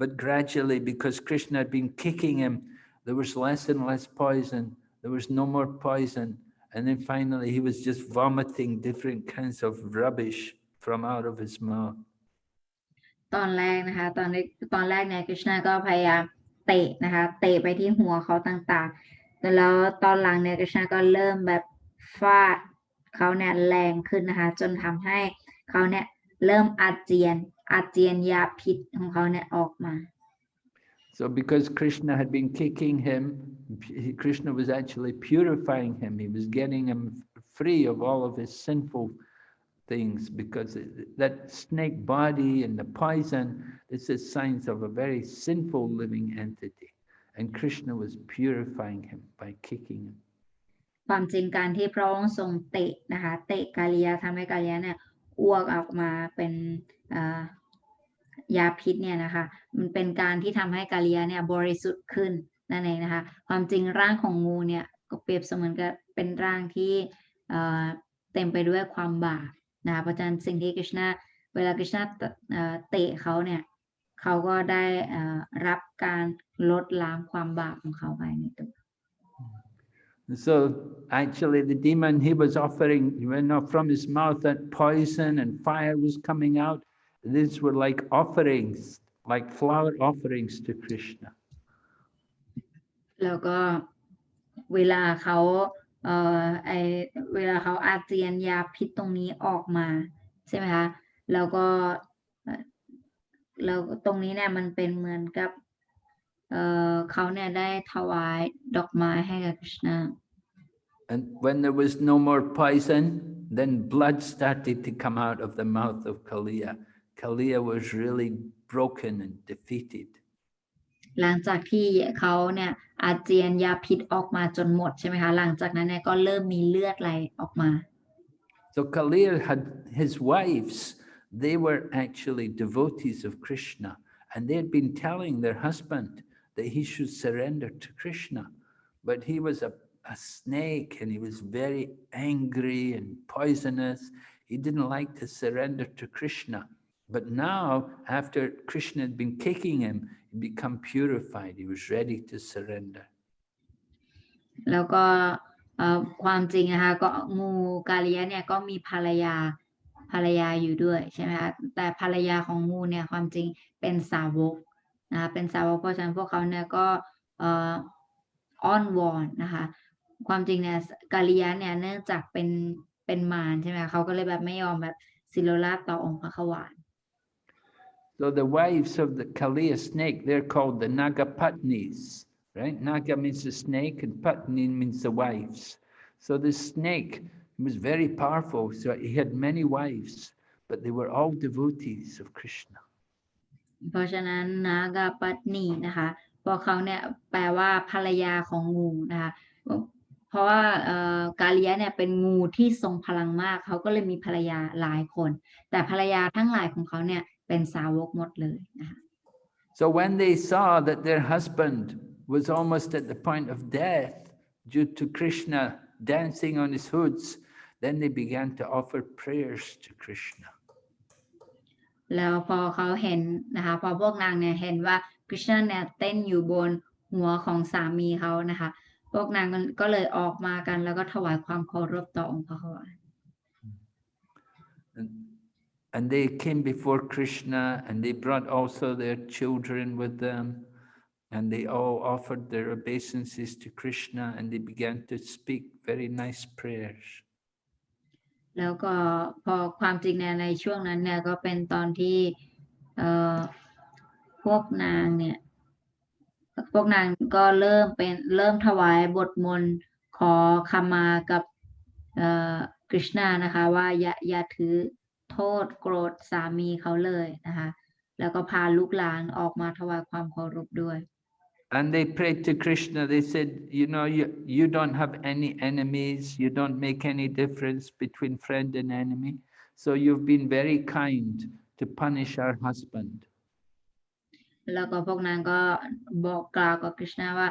But gradually, because Krishna had been kicking him, there was less and less poison. There was no more poison. And then finally, he was just vomiting different kinds of rubbish from out of his mouth. ตอนแรกนะคะตอนแรกเนี่ยกฤษณะก็พยายามเตะนะคะเตะไปที่หัวเขาต่างๆแต่แล้วตอนหลังเนี่ยกฤษณะก็เริ่มแบบฟาดเขาเนี่ยแรงขึ้นนะคะจนทำให้เขาเนี่ยเริ่มอาเจียนยาพิษของเขาเนี่ยออกมา So because Krishna had been kicking him, Krishna was actually purifying him. He was getting him free of all of his sinful things, because that snake body and the poison, this is signs of a very sinful living entity. And Krishna was purifying him by kicking him. ความจริงการที่พระองค์ทรงเตะนะคะเตะกาลียะทำให้กาลียะเนี่ยอ้วกออกมาเป็นยาพิษเนี่ยนะคะมันเป็นการที่ทำให้กาลียะเนี่ยบริสุทธิ์ขึ้นนั่นเองนะคะความจริงร่างของงูเนี่ยก็เปรียบเสมือนกับเป็นร่างที่เต็มไปด้วยความบาปนะคะเพราะฉะนั้นสิ่งที่เวลากฤษณะเตะเขาเนี่ยเขาก็ได้รับการลดล้างความบาปของเขาไปในตัว So actually the demon, he was offering, from his mouth that poison and fire was coming out. These were like offerings, like flower offerings to Krishna. แล้วก็เวลาเขาเวลาเขาอาเจียนยาพิษตรงนี้ออกมาใช่ไหมคะแล้วก็แล้วตรงนี้เนี่ยมันเป็นเหมือนกับเขาเนี่ยได้ถวายดอกไม้ให้กับคริชนา And when there was no more poison, then blood started to come out of the mouth of Kāliya. Kāliya was really broken and defeated. หลังจากที่เขาเนี่ยอาเจียนยาพิษออกมาจนหมดใช่ไหมคะหลังจากนั้นเนี่ยก็เริ่มมีเลือดไหลออกมา So Kāliya had his wives. They were actually devotees of Krishna, and they had been telling their husband that he should surrender to Krishna. But he was a snake, and he was very angry and poisonous. He didn't like to surrender to Krishna. But now, after Krishna had been kicking him, he became purified. He was ready to surrender. แล้วก็ความจริงนะคะก็งูกาลิยะเนี่ยก็มีภรรยาอยู่ด้วยใช่ไหมคะแต่ภรรยาของงูเนี่ยความจริงเป็นสาวกนะคะเป็นสาวกเพราะฉะนั้นพวกเขาเนี่ยก็อ้อนวอนนะคะความจริงเนี่ยกาลิยะเนี่ยเนื่องจากเป็นมารใช่ไหมเขาก็เลยแบบไม่ยอมแบบศิโรราชต่อองค์พระขวาน So the wives of the Kāliya snake, they're called the Nagapatnis, right? Naga means the snake and Patni means the wives. So the snake was very powerful. So he had many wives, but they were all devotees of Krishna. เพราะฉะนั้นนากาปัตนีนะคะพวกเขาเนี่ยแปลว่าภรรยาของงูนะคะเพราะว่ากาลิยะเนี่ยเป็นงูที่ทรงพลังมากเขาก็เลยมีภรรยาหลายคนแต่ภรรยาทั้งหลายของเขาเนี่ยเป็นสาวกหมดเลยนะคะ So when they saw that their husband was almost at the point of death due to Krishna dancing on his hoods, then they began to offer prayers to Krishna. แล้วพอเขาเห็นนะคะพอพวกนางเนี่ยเห็นว่าคริชนาเนี่ยเต้นอยู่บนหัวของสามีเขานะคะพวกนางก็เลยออกมากันแล้วก็ถวายความเคารพต่อองค์พระขวาน And they came before Krishna and they brought also their children with them, and they all offered their obeisances to Krishna and they began to speak very nice prayers. แล้วก็พอความจริงในช่วงนั้นเนี่ยก็เป็นตอนที่พวกนางก็เริ่มถวายบทมนต์ขอขมากับกฤษณานะคะว่าอย่าถือโทษโกรธสามีเขาเลยนะคะแล้วก็พาลูกหลานออกมาถวายความเคารพด้วย And they prayed to Krishna. They said, you don't have any enemies. You don't make any difference between friend and enemy. So you've been very kind to punish our husband. แล้วก็พวกนางก็บอกกล่าวกับกฤษณาว่า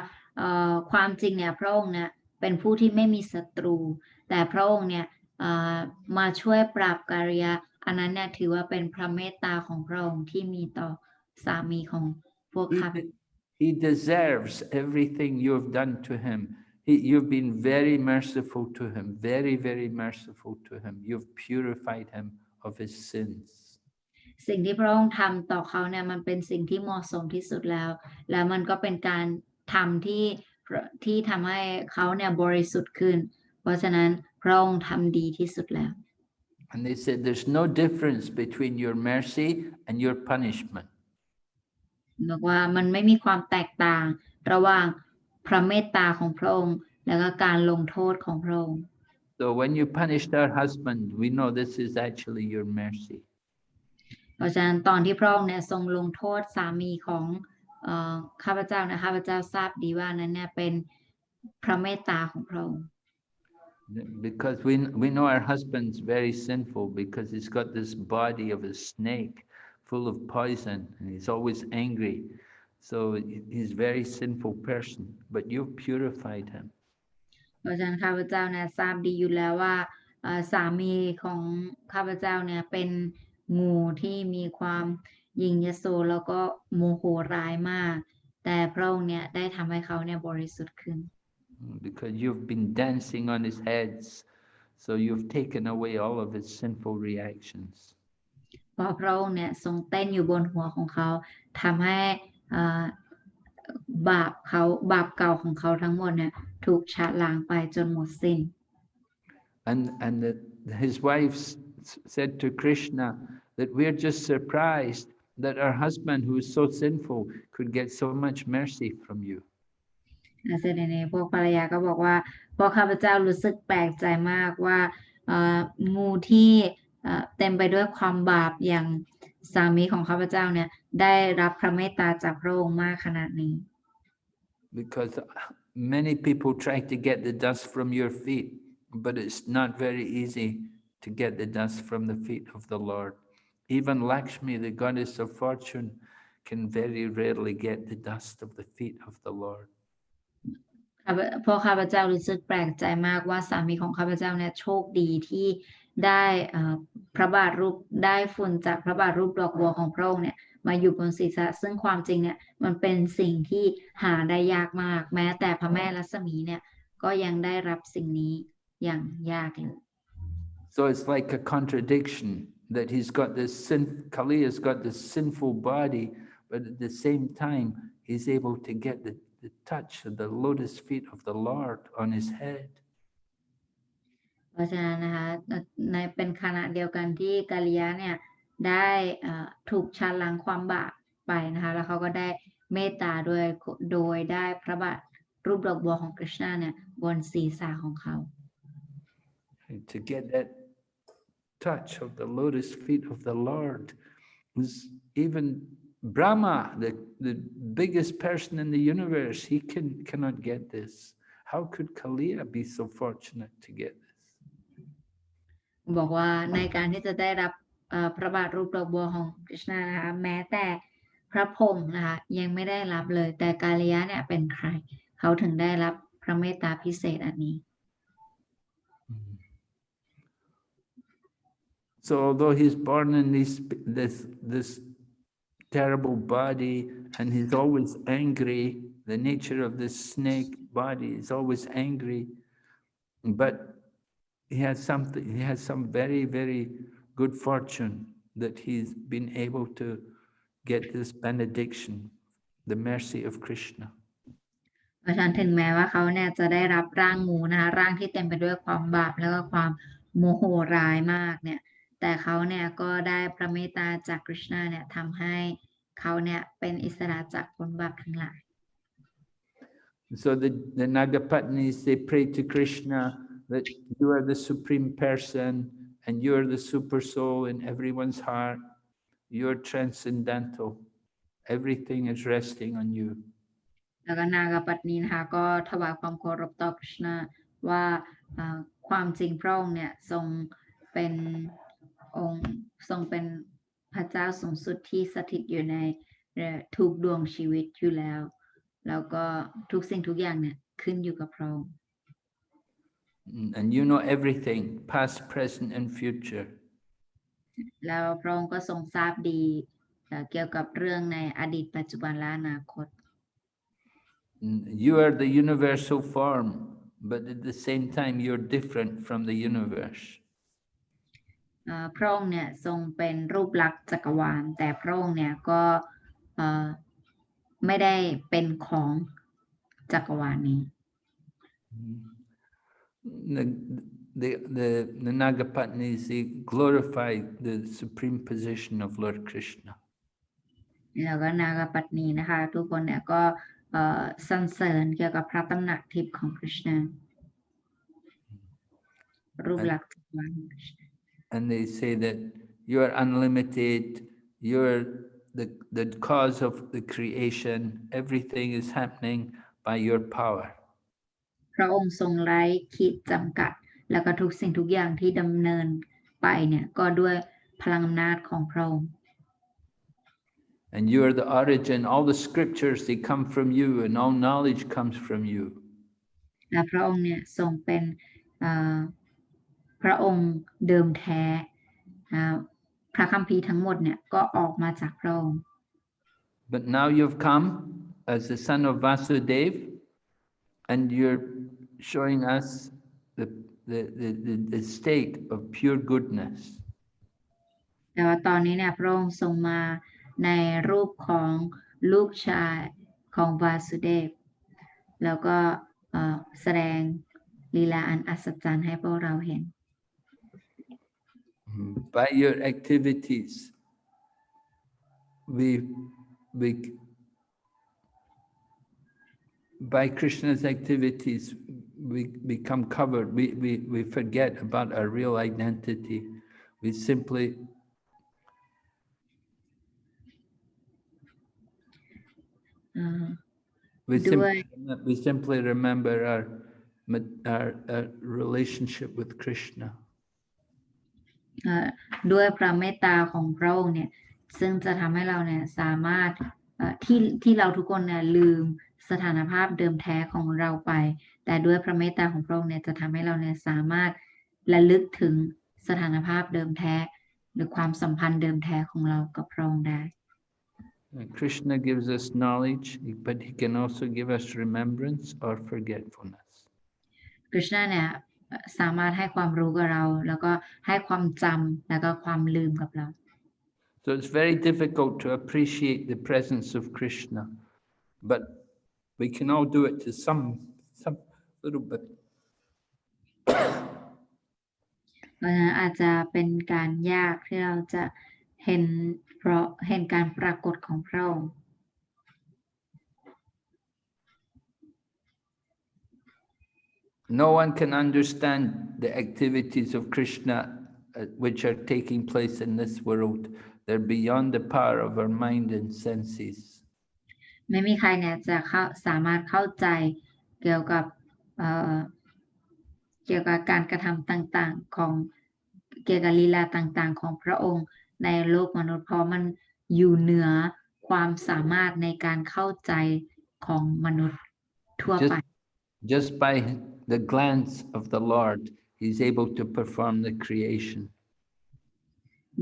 ความจริงเนี่ยพระองค์เนี่ยเป็นผู้ที่ไม่มีศัตรูแต่พระองค์เนี่ยมาช่วยปราบกาลิยะอันนั้นเนี่ยถือว่าเป็นพระเมตตาของพระองค์ที่มีต่อสามีของพวกข้าพเจ้า He deserves everything you've done to him. You've been very merciful to him, very, very merciful to him. You've purified him of his sins. สิ่งที่พระองค์ทำต่อเขาเนี่ยมันเป็นสิ่งที่เหมาะสมที่สุดแล้วมันก็เป็นการทำที่ทำให้เขาเนี่ยบริสุทธิ์ขึ้นเพราะฉะนั้นพระองค์ทำดีที่สุดแล้ว And they said there's no difference between your mercy and your punishment. บอกว่ามันไม่มีความแตกต่างระหว่างพระเมตตาของพระองค์แล้วก็การลงโทษของพระองค์ So when you punished our husband, we know this is actually your mercy. เพราะฉะนั้นตอนที่พระองค์เนี่ยทรงลงโทษสามีของข้าพเจ้านะข้าพเจ้าทราบดีว่านั้นเนี่ยเป็นพระเมตตาของพระองค์ Because we know our husband's very sinful because he's got this body of a snake full of poison and he's always angry. So he's a very sinful person, but you've purified him. เพราะฉะนั้นข้าพเจ้าเนี่ยทราบดีอยู่แล้วว่าสามีของข้าพเจ้าเนี่ยเป็นงูที่มีความยิ่งยโสแล้วก็โมโหร้ายมากแต่พระองค์เนี่ยได้ทำให้เขาเนี่ยบริสุทธิ์ขึ้น because you've been dancing on his heads, so you've taken away all of his sinful reactions. เพราะพระองค์เนี่ยทรงเต้นอยู่บนหัวของเขาทำให้บาปเก่าของเขาทั้งหมดเนี่ยถูกชะล้างไปจนหมดสิ้น And his wife said to Krishna that we're just surprised that our husband, who is so sinful, could get so much mercy from you. เสด็จในพวกภรรยาก็บอกว่าพวกข้าพเจ้ารู้สึกแปลกใจมากว่างูที่เต็มไปด้วยความบาปอย่างสามีของข้าพเจ้าเนี่ยได้รับพระเมตตาจากพระองค์มากขนาดนี้ Because many people try to get the dust from your feet, but it's not very easy to get the dust from the feet of the Lord. Even Lakshmi, the goddess of fortune, can very rarely get the dust of the feet of the Lord. เพราะข้าพเจ้ารู้สึกแปลกใจมากว่าสามีของข้าพเจ้าเนี่ยโชคดีที่ได้พระบาทรูปได้ฝุ่นจากพระบาทรูปดอกบัวของพระองค์เนี่ยมาอยู่บนศีรษะซึ่งความจริงเนี่ยมันเป็นสิ่งที่หาได้ยากมากแม้แต่พระแม่ลักษมีเนี่ยก็ยังได้รับสิ่งนี้อย่างยากเลย So it's like a contradiction that he's got this Kāliya's got this sinful body, but at the same time he's able to get the touch of the lotus feet of the Lord on his head. เพราะฉะนั้นนะคะในเป็นขณะเดียวกันที่กาลิยะเนี่ยได้ถูกชะล้างความบาปไปนะคะแล้วเขาก็ได้เมตตาโดยได้พระบาทรูปดอกบัวของกฤษณาเนี่ยบนศีรษะของเขา To get that touch of the lotus feet of the Lord, even Brahma, the biggest person in the universe, he cannot get this. How could Kāliya be so fortunate to get this? บอกว่าในการที่จะได้รับพระบาทรูปดอกบัวของกฤษณานะคะแม้แต่พระพรหมนะคะยังไม่ได้รับเลยแต่กาลิยะเนี่ยเป็นใครเขาถึงได้รับพระเมตตาพิเศษอันนี้ So although he's born in this terrible body and he's always angry, the nature of this snake body is always angry, but he has some very, very good fortune that he's been able to get this benediction, the mercy of Krishna. เพราะฉะนั้นถึงแม้ว่าเขาเนี่ยจะได้รับร่างงูนะคะร่างที่เต็มไปด้วยความบาปแล้วก็ความโมโหร้ายมากเนี่ยแต่เขาเนี่ยก็ได้พระเมตตาจากกฤษณาเนี่ยทำให้เขาเนี่ยเป็นอิสระจากผลบาปทั้งหลาย So the Nagapatnis, they pray to Krishna that you are the supreme person and you are the super soul in everyone's heart. You are transcendental. Everything is resting on you. แล้วก็นากปัตนีนะคะก็ถวายความเคารพต่อกฤษณาว่าความจริงพระองค์เนี่ยทรงเป็นพระเจ้าสูงสุดที่สถิตอยู่ในทุกดวงชีวิตอยู่แล้วแล้วก็ทุกสิ่งทุกอย่างเนี่ยขึ้นอยู่กับพระองค์ And you know everything, past, present, and future. แล้วพระองค์ก็ทรงทราบดีเกี่ยวกับเรื่องในอดีตปัจจุบันและอนาคต You are the universal form, but at the same time you're different from the universe. พระองค์เนี่ยทรงเป็นรูปลักษณ์จักรวาลแต่พระองค์เนี่ยก็ไม่ได้เป็นของจักรวาลนี้ The Nagapatnis, they glorify the supreme position of Lord Krishna. แล้วก็นากปัตนีนะคะทุกคนเนี่ยก็สรรเสริญเกี่ยวกับพระตำหนักทิพย์ของกฤษณารูปลักษณ์จักรวาลของกฤษณา And they say that you are unlimited, you're the cause of the creation, everything is happening by your power. พระองค์ทรงไร้ขีดจำกัดแล้วก็ทุกสิ่งทุกอย่างที่ดำเนินไปเนี่ยก็ด้วยพลังอำนาจของพระองค์ And you are the origin, all the scriptures, they come from you and all knowledge comes from you. และพระองค์เนี่ยทรงเป็นพระองค์เดิมแท้พระคัมภีร์ทั้งหมดเนี่ยก็ออกมาจากพระองค์ But now you've come as the son of Vasudeva and you're showing us the state of pure goodness. แต่ว่าตอนนี้เนี่ยพระองค์ทรงมาในรูปของลูกชายของวาสุเดฟแล้วก็แสดงลีลาอันอัศจรรย์ให้พวกเราเห็น By your activities, by Krishna's activities, we become covered. We forget about our real identity. We simply we simply remember our relationship with Krishna. ด้วยพระเมตตาของพระองค์เนี่ยซึ่งจะทำให้เราเนี่ยสามารถที่เราทุกคนเนี่ยลืมสถานภาพเดิมแท้ของเราไปแต่ด้วยพระเมตตาของพระองค์เนี่ยจะทำให้เราเนี่ยสามารถระลึกถึงสถานภาพเดิมแท้หรือความสัมพันธ์เดิมแท้ของเรากับพระองค์ได้ Krishna gives us knowledge, but he can also give us remembrance or forgetfulness. Krishna เนี่ยสามารถให้ความรู้กับเราแล้วก็ให้ความจำแล้วก็ความลืมกับเรา So it's very difficult to appreciate the presence of Krishna, but we can all do it to some little bit. เพราะฉะนั้นอาจจะเป็นการยากที่เราจะเห็นการปรากฏของพระองค์ No one can understand the activities of Krishna which are taking place in this world. They're beyond the power of our mind and senses. ไม่มีใครเนี่ยจะสามารถเข้าใจเกี่ยวกับการกระทำต่างๆของเกี่ยวกับลีลาต่างๆของพระองค์ในโลกมนุษย์เพราะมันอยู่เหนือความสามารถในการเข้าใจของมนุษย์ทั่วไป Just by the glance of the Lord, he's able to perform the creation.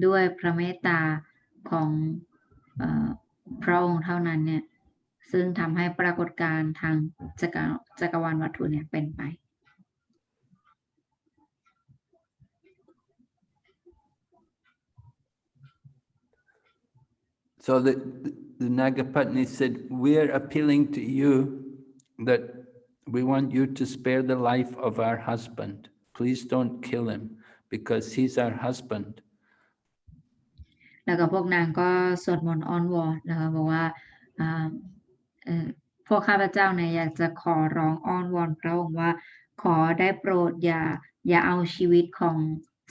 ด้วยพระเมตตาของพระองค์เท่านั้นเนี่ยซึ่งทำให้ปรากฏการณ์ทางจักรวาลวัตถุเนี่ยเป็นไป So the Nagapatni said, we're appealing to you that we want you to spare the life of our husband. Please don't kill him because he's our husband. แล้วก็พวกนางก็สวดมนต์อ้อนวอนนะคะบอกว่าพวกข้าพเจ้าเนี่ยอยากจะขอร้องอ้อนวอนพระองค์ว่าขอได้โปรดอย่าเอาชีวิตของ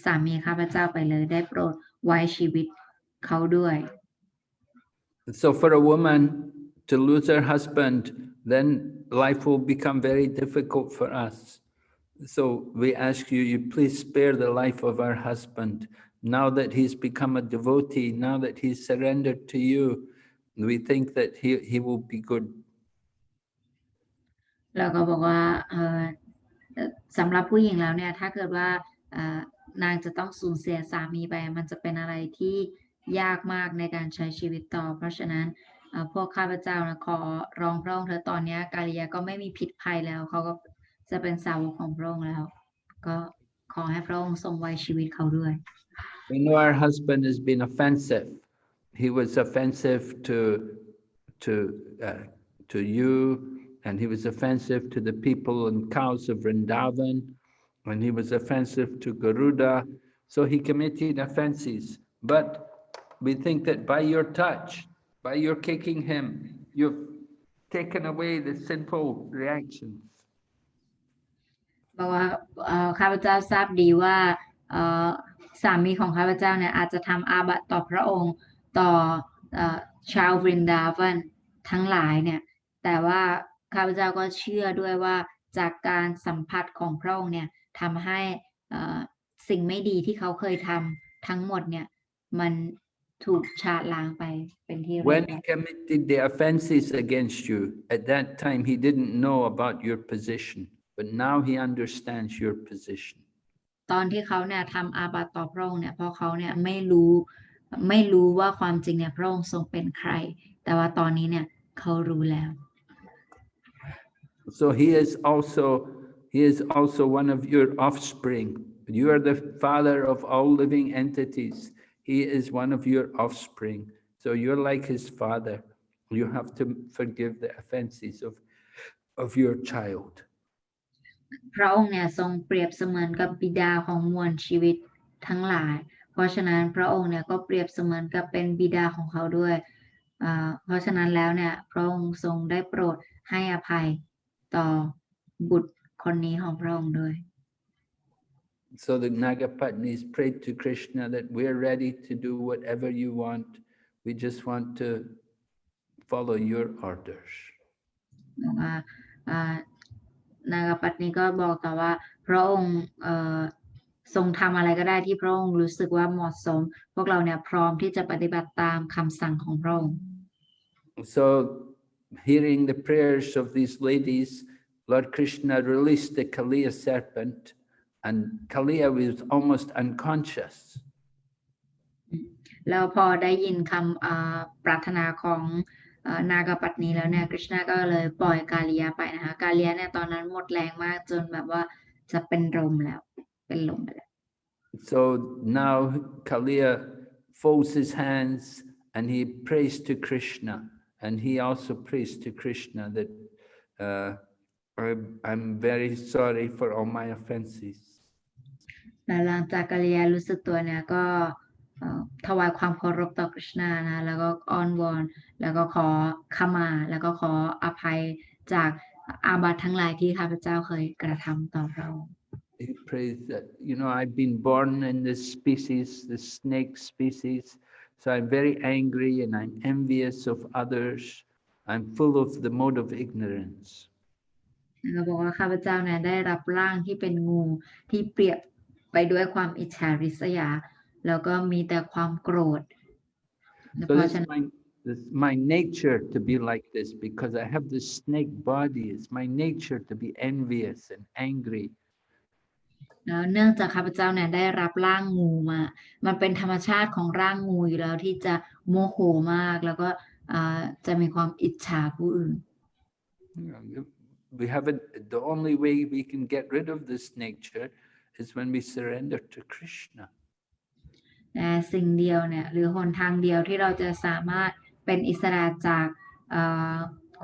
สามีข้าพเจ้าไปเลยได้โปรดไว้ชีวิตเขาด้วย So for a woman to lose her husband, then life will become very difficult for us. So we ask you, please spare the life of our husband. Now that he's become a devotee, now that he's surrendered to you, we think that he will be good. แล้วก็บอกว่าสำหรับผู้หญิงแล้วเนี่ยถ้าเกิดว่านางจะต้องสูญเสียสามีไปมันจะเป็นอะไรที่ยากมากในการใช้ชีวิตต่อเพราะฉะนั้นพวกข้าพเจ้านะขอร้องพระองค์เธอตอนนี้กาลิยาก็ไม่มีพิษภัยแล้วเขาก็จะเป็นสาวกของพระองค์แล้วก็ขอให้พระองค์ทรงไว้ชีวิตเขาด้วย We know our husband has been offensive. He was offensive to you, and he was offensive to the people and cows of Vrindavan, and he was offensive to Garuda. So he committed offenses. But we think that by your touch, by your kicking him, you've taken away the sinful reactions. บอกว่าข้าพเจ้าทราบดีว่าสามีของข้าพเจ้าเนี่ยอาจจะทำอาบัติต่อพระองค์ต่อชาววรินดาวันทั้งหลายเนี่ยแต่ว่าข้าพเจ้าก็เชื่อด้วยว่าจากการสัมผัสของพระองค์เนี่ยทำให้สิ่งไม่ดีที่เขาเคยทำทั้งหมดเนี่ยมันถูกชาล้างไปเป็นที่เรียบร้อย When he committed the offenses against you, at that time he didn't know about your position, but now he understands your position. ตอนที่เขาเนี่ยทำอาบัติต่อพระองค์เนี่ยเพราะเขาเนี่ยไม่รู้ว่าความจริงเนี่ยพระองค์ทรงเป็นใครแต่ว่าตอนนี้เนี่ยเขารู้แล้ว So he He is also one of your offspring. You are the father of all living entities. He is one of your offspring. So you're like his father. You have to forgive the offenses of your child. พระองค์เนี่ยทรงเปรียบเสมือนกับบิดาของมวลชีวิตทั้งหลายเพราะฉะนั้นพระองค์เนี่ยก็เปรียบเสมือนกับเป็นบิดาของเขาด้วยเพราะฉะนั้นแล้วเนี่ยพระองค์ทรงได้โปรดให้อภัยต่อบุตรคนนี้ของพระองค์ด้วย So the Nagapatnis prayed to Krishna that we're ready to do whatever you want. We just want to follow your orders. นากปัตนีก็บอกต่อว่าพระองค์ทรงทำอะไรก็ได้ที่พระองค์รู้สึกว่าเหมาะสมพวกเราเนี่ยพร้อมที่จะปฏิบัติตามคำสั่งของพระองค์ So hearing the prayers of these ladies, Lord Krishna released the Kāliya serpent, and Kāliya was almost unconscious. แล้วพอได้ยินคำปรารถนาของนากปัตนีแล้วเนี่ยกฤษณะก็เลยปล่อยกาลียไปนะคะกาลียเนี่ยตอนนั้นหมดแรงมากจนแบบว่าจะเป็นลมไปแล้ว So now Kāliya folds his hands and he prays to Krishna, and he also prays to Krishna that I'm very sorry for all my offenses. หลังจากกาลียรู้สึกตัวเนี่ยก็ถวายความเคารพต่อกฤษณะนะแล้วก็อ้อนวอนแล้วก็ขอขมาแล้วก็ขออภัยจากอาบัติทั้งหลายที่ข้าพเจ้าเคยกระทำต่อเรา He prays that, I've been born in this species, the snake species, so I'm very angry and I'm envious of others. I'm full of the mode of ignorance. ก็บอกว่าข้าพเจ้าเนี่ยได้รับร่างที่เป็นงูที่เปรียบไปด้วยความอิจฉาริษยาแล้วก็มีแต่ความโกรธ So this is my nature to be like this because I have this snake body. It's my nature to be envious and angry. เนื่องจากข้าพเจ้าเนี่ยได้รับร่างงูมามันเป็นธรรมชาติของร่างงูอยู่แล้วที่จะโมโหมากแล้วก็จะมีความอิจฉาผู้อื่น The only way we can get rid of this nature is when we surrender to Krishna. สิ่งเดียวเนี่ยหรือหนทางเดียวที่เราจะสามารถเป็นอิสระจาก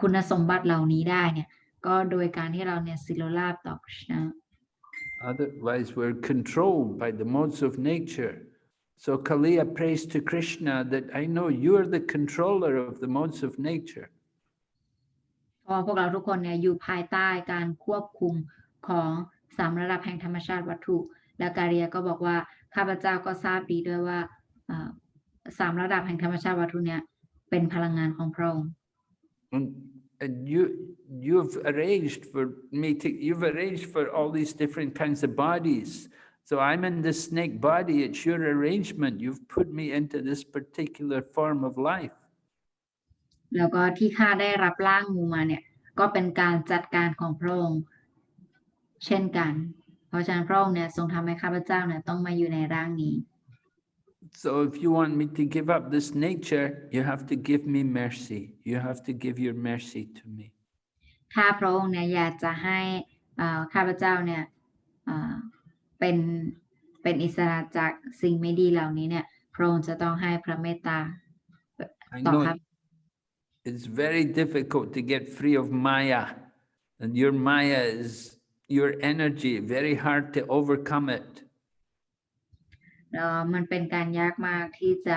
คุณสมบัติเหล่านี้ได้เนี่ยก็โดยการที่เราเนี่ยศิลราภต่อ Krishna. Otherwise, we're controlled by the modes of nature. So Kāliya prays to Krishna that I know you're the controller of the modes of nature. เพราะพวกเราทุกคนเนี่ยอยู่ภายใต้การควบคุมของ3ระดับแห่งธรรมชาติวัตถุและกาลียก็บอกว่าข้าพเจ้าก็ทราบดีด้วยว่า3ระดับแห่งธรรมชาติวัตถุเนี่ยเป็นพลังงานของพระองค์ And you've arranged for me you've arranged for all these different kinds of bodies. So I'm in this snake body. It's your arrangement. You've put me into this particular form of life. แล้วก็ที่ข้าได้รับร่างงูมาเนี่ยก็เป็นการจัดการของพระองค์เช่นกันเพราะฉะนั้นพระองค์เนี่ยทรงทำให้ข้าพเจ้าเนี่ยต้องมาอยู่ในร่างนี้ So if you want me to give up this nature, you have to give me mercy. You have to give your mercy to me. ถ้าพระองค์เนี่ยอยากจะให้ข้าพเจ้าเนี่ยเป็นอิสระจากสิ่งไม่ดีเหล่านี้เนี่ยพระองค์จะต้องให้พระเมตตาต่อครับ It's very difficult to get free of Maya, and your Maya is your energy. Very hard to overcome it. มันเป็นการยากมากที่จ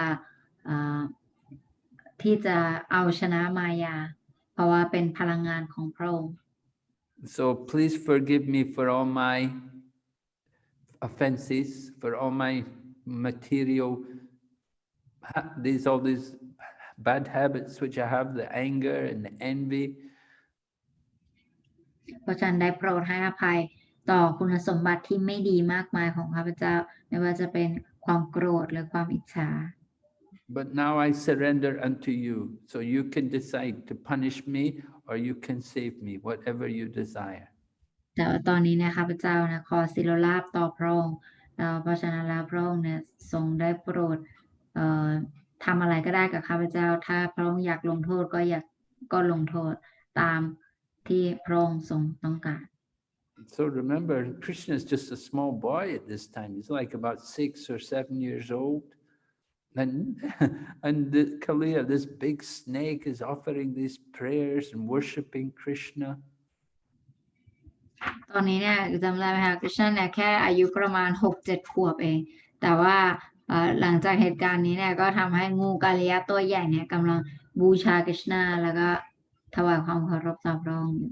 ะเอาชนะมายาเพราะว่าเป็นพลังงานของพระองค์ So please forgive me for all my offenses, for all my material, all these bad habits which I have, the anger and the envy. เพราะฉะนั้นได้โปรดให้อภัยต่อคุณสมบัติที่ไม่ดีมากมายของข้าพเจ้าไม่ว่าจะเป็นความโกรธหรือความอิจฉา But now I surrender unto you, so you can decide to punish me or you can save me, whatever you desire. แต่ตอนนี้เนี่ยข้าพเจ้านะขอศิลราภต่อพระองค์เพราะฉะนั้นแล้วพระองค์เนี่ยทรงได้โปรดทำอะไรก็ได้กับข้าพเจ้าถ้าพระองค์อยากลงโทษก็ลงโทษตามที่พระองค์ทรงต้องการ So remember, Krishna is just a small boy at this time. He's like about 6 or 7 years old. And the Kāliya, this big snake, is offering these prayers and worshipping Krishna. ตอนนี้เนี่ยจำได้ไหมคะคริชนาเนี่ยแค่อายุประมาณ 6-7 ขวบเองแต่ว่าหลังจากเหตุการณ์นี้เนี่ยก็ทำให้งูกาลิยะตัวใหญ่เนี่ยกำลังบูชาคริชนาแล้วก็ถวายความเคารพต่อพระองค์อยู่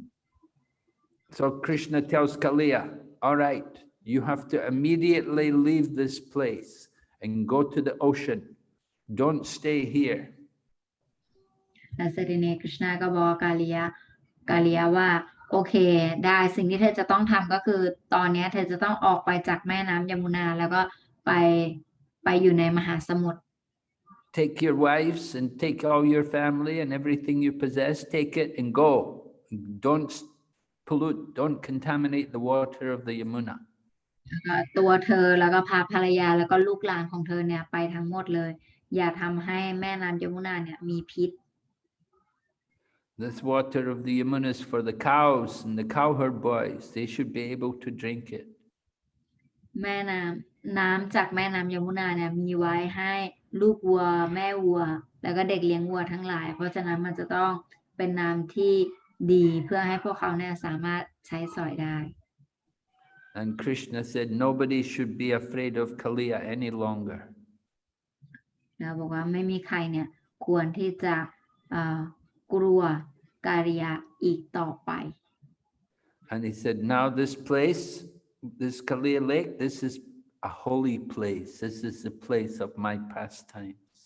So Krishna tells Kāliya, all right, you have to immediately leave this place and go to the ocean. Don't stay here. และเสด็จคริชนาก็บอกกาลิยะว่าโอเคได้สิ่งที่เธอจะต้องทำก็คือตอนนี้เธอจะต้องออกไปจากแม่น้ำยมุนาแล้วก็ไปอยู่ในมหาสมุทร Take your wives and take all your family and everything you possess, take it and go. Don't pollute, don't contaminate the water of the Yamuna. ตัวเธอแล้วก็พาภรรยาแล้วก็ลูกหลานของเธอเนี่ยไปทั้งหมดเลยอย่าทำให้แม่น้ำยมุนาเนี่ยมีพิษ This water of the Yamuna is for the cows and the cowherd boys. They should be able to drink it. แม่น้ำจากแม่น้ำยมุนาเนี่ยมีไว้ให้ลูกวัวแม่วัวแล้วก็เด็กเลี้ยงวัวทั้งหลายเพราะฉะนั้นมันจะต้องเป็นน้ำที่ดีเพื่อให้พวกเขาเนี่ยสามารถใช้สอยได้ And Krishna said nobody should be afraid of Kāliya any longer. บอกว่าไม่มีใครเนี่ยควรที่จะกลัวกาลิยะอีกต่อไป And he said, now this place, this Kāliya lake, this is a holy place. This is the place of my pastimes.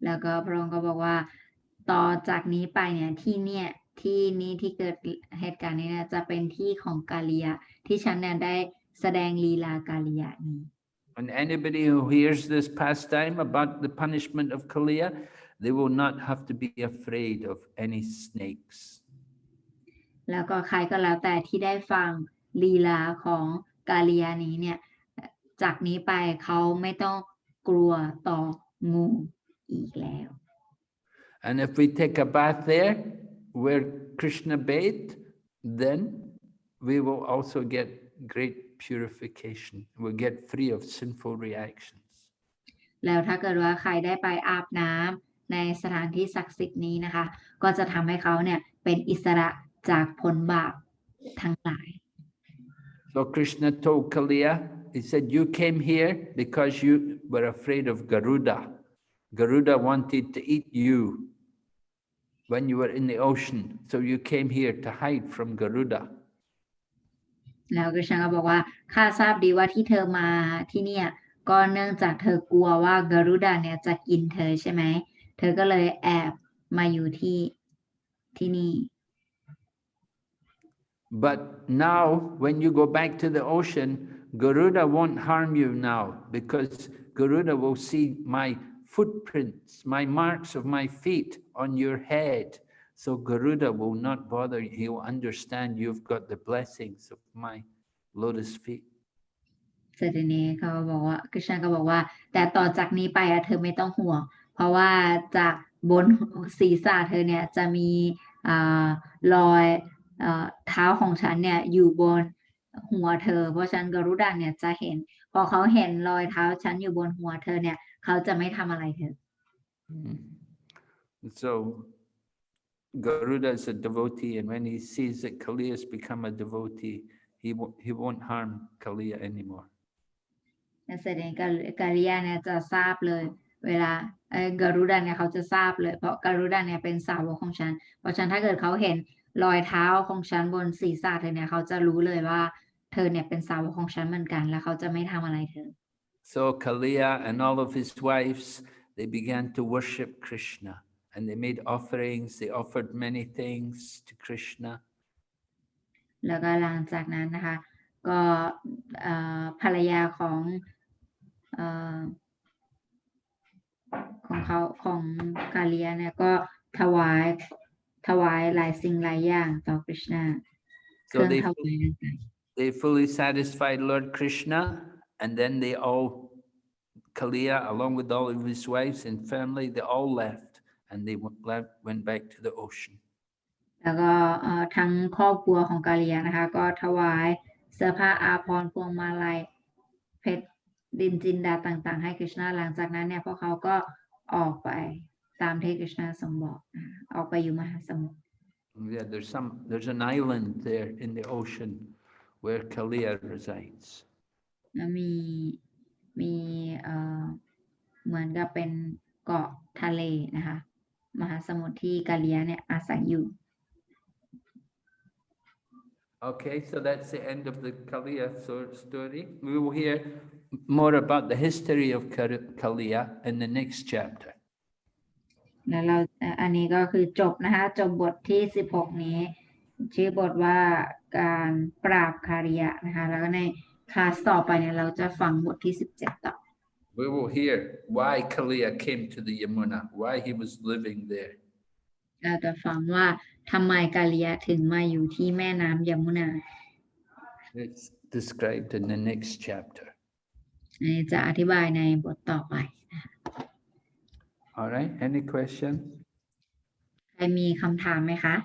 แล้วก็พระองค์ก็บอกว่าต่อจากนี้ไปเนี่ยที่นี้ที่เกิดเหตุการณ์นี้เนี่ยจะเป็นที่ของกาลิยะที่ฉันเนี่ยได้แสดงลีลากาลิยะนี้ And anybody who hears this pastime about the punishment of Kāliya, they will not have to be afraid of any snakes. แล้วก็ใครก็แล้วแต่ที่ได้ฟังลีลาของกาลิยะนี้เนี่ยจากนี้ไปเขาไม่ต้องกลัวต่องูอีกแล้ว And if we take a bath there where Krishna bathed, then we will also get great purification. We'll get free of sinful reactions. แล้วถ้าเกิดว่าใครได้ไปอาบน้ำในสถานที่ศักดิ์สิทธิ์นี้นะคะก็จะทำให้เขาเนี่ยเป็นอิสระจากผลบาปทั้งหลาย So Krishna told Kāliya, he said, you came here because you were afraid of Garuda. Garuda wanted to eat you when you were in the ocean. So you came here to hide from Garuda. แล้วกฤษณะก็บอกว่าข้าทราบดีว่าที่เธอมาที่เนี่ยก็เนื่องจากเธอกลัวว่ากรุดาเนี่ยจะกินเธอใช่ไหมเธอก็เลยแอบมาอยู่ที่นี่ But now when you go back to the ocean, Garuda won't harm you now because Garuda will see my footprints, my marks of my feet on your head. So Garuda will not bother you. He will understand you've got the blessings of my lotus feet. เสร็จนี้เขาบอกว่ากฤษณะก็บอกว่าแต่ต่อจากนี้ไปเธอไม่ต้องห่วงเพราะว่าจากบนศีรษะเธอเนี่ยจะมีรอยเท้าของฉันเนี่ยอยู่บนหัวเธอเพราะฉะนั้นกรุดาเนี่ยจะเห็นพอเขาเห็นรอยเท้าฉันอยู่บนหัวเธอเนี่ยเขาจะไม่ทำอะไรเธอ So Garuda is a devotee, and when he sees that Kāliya has become a devotee, he won't harm Kāliya anymore. เสด็จกาลิยะเนี่ยจะทราบเลยเวลากรุดาเนี่ยเขาจะทราบเลยเพราะกรุดาเนี่ยเป็นสาวกของฉันเพราะฉะนั้นถ้าเกิดเขาเห็นรอยเท้าของฉันบนศีรษะเธอเนี่ยเขาจะรู้เลยว่าเธอเนี่ยเป็นสาวกของฉันเหมือนกันแล้วเขาจะไม่ทำอะไรเธอ So Kāliya and all of his wives, they began to worship Krishna, and they made offerings. They offered many things to Krishna. แล้วก็หลังจากนั้นนะคะก็ภรรยาของกาลิยะเนี่ยก็ถวายหลายสิ่งหลายอย่างต่อคริชนา So they fully satisfied Lord Krishna, and then they all, Kāliya, along with all of his wives and family, they all left, and they went back to the ocean. แล้วก็ทั้งครอบครัวของกาลียนะคะก็ถวายเสื้อผ้าอาภรณ์พวงมาลัยเพชรดินจินดาต่างๆให้กฤษณะหลังจากนั้นเนี่ยพวกเขาก็ออกไปตามที่กฤษณะทรงบอกออกไปอยู่มหาสมุทร Yeah, there's an island there in the ocean where Kāliya resides. แล้วมีเหมือนกับเป็นเกาะทะเลนะคะมหาสมุทรที่กาลียเนี่ยอาศัยอยู่ Okay, so that's the end of the Kāliya story. We will hear more about the history of Kāliya in the next chapter. แล้วเราอันนี้ก็คือจบนะคะจบบทที่16นี้ชื่อบทว่าการปราบคาริยะนะคะแล้วก็ในคลาสต่อไปเนี่ยเราจะฟังบทที่17ต่อ We will hear why Kāliya came to the Yamuna, why he was living there. เราจะฟังว่าทำไมกาลียะถึงมาอยู่ที่แม่น้ำยมุนา It's described in the next chapter. จะอธิบายในบทต่อไป All right, any questions? ใครมีคำถามไหมคะ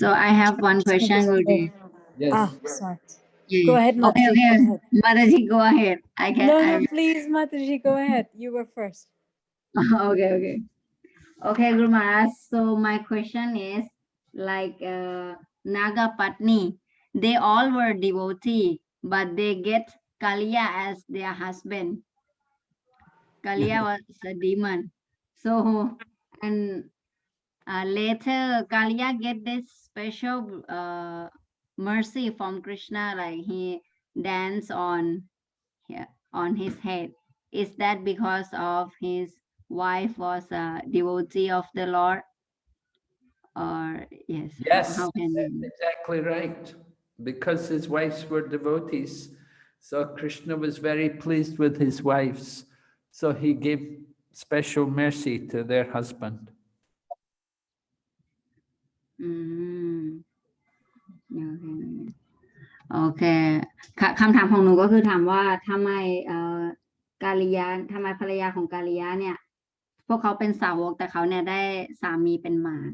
So I have one question, Rudy. Yes. Sorry. Yeah. Go ahead, Okay, Mataji. okay. Go ahead. Mataji, go ahead. I can. No, please, Mataji, go ahead. You were first. Okay, Guru Maharaj. So my question is like Naga Patni, they all were devotee, but they get Kāliya as their husband. Kāliya was a demon. So and later Kāliya get this special mercy from Krishna, like he dance on his head. Is that because of his wife was a devotee of the Lord? Or yes? Yes, How can we? that's exactly right. Because his wives were devotees, so Krishna was very pleased with his wives. So he gave special mercy to their husband. โอเคคำถามของหนูก็คือถามว่าทำไมกาลียะทำไมภรรยาของกาลียะเนี่ยพวกเขาเป็นสาวกแต่เขาเนี่ยได้สามีเป็นมาร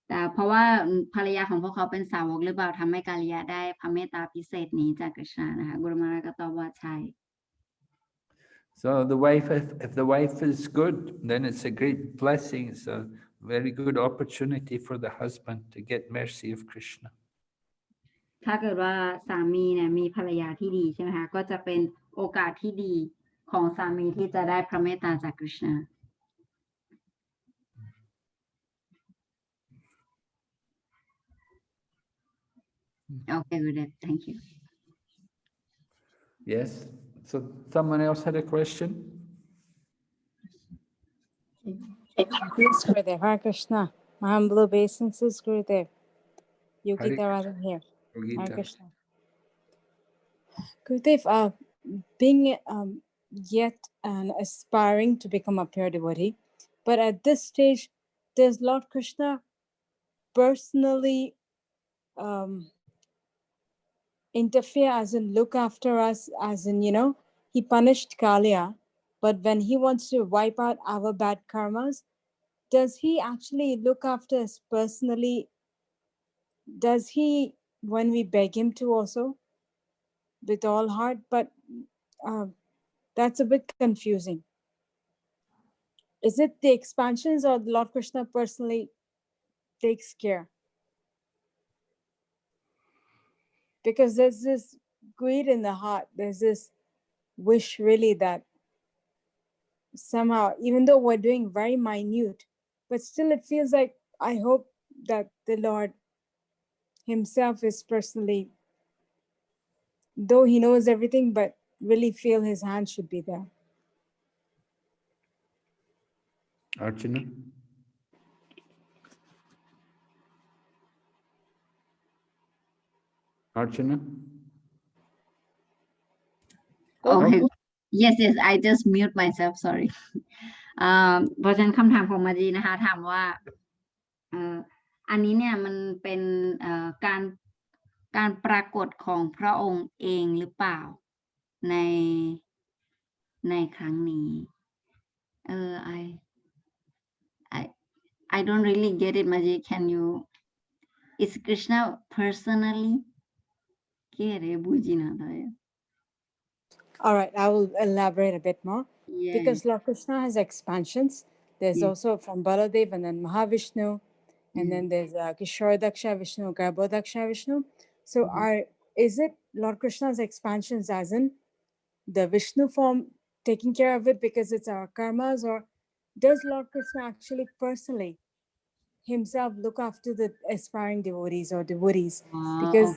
แต่เพราะว่าภรรยาของพวกเขาเป็นสาวกหรือเปล่าทำให้กาลียะได้พระเมตตาพิเศษนี้จากกฤษณะนะคะกุรุมาราก็ตอบว่าใช่ So the wife, if the wife is good, then it's a great blessing. It's a very good opportunity for the husband to get mercy of Krishna. ถ้าเกิดว่าสามีเนี่ยมีภรรยาที่ดีใช่ไหมคะก็จะเป็นโอกาสที่ดีของสามีที่จะได้พระเมตตาจากกฤษณะ Okay, good. Thank you. Yes. So someone else had a question? Yes, Gurudev. Hare Krishna. My humble obeisances, Gurudev. Yogita Radha here. Hare Krishna. Gurudev, being yet aspiring to become a pure devotee, but at this stage, does Lord Krishna personally interfere, as in look after us, as in, he punished Kāliya, but when he wants to wipe out our bad karmas, does he actually look after us personally? Does he, when we beg him to also, with all heart? But that's a bit confusing. Is it the expansions or Lord Krishna personally takes care? Because there's this greed in the heart. There's this wish really that somehow, even though we're doing very minute, but still it feels like, I hope that the Lord himself is personally, though he knows everything, but really feel his hand should be there. Archana? Archana? Okay. Yes, I just mute myself. Sorry. เพราะฉะนั้นคำถามของมาจีนะคะถามว่าอันนี้เนี่ยมันเป็นการ การปรากฏของพระองค์เองหรือเปล่าในครั้งนี้ I don't really get it, Maji. Can you? Is Krishna personally? All right, I will elaborate a bit more. Yeah. Because Lord Krishna has expansions. There's also from Baladev and then Mahavishnu, and then there's Kishoradaksha Vishnu, Garbhodaksha Vishnu. So is it Lord Krishna's expansions as in the Vishnu form taking care of it because it's our karmas, or does Lord Krishna actually personally himself look after the aspiring devotees or devotees? Because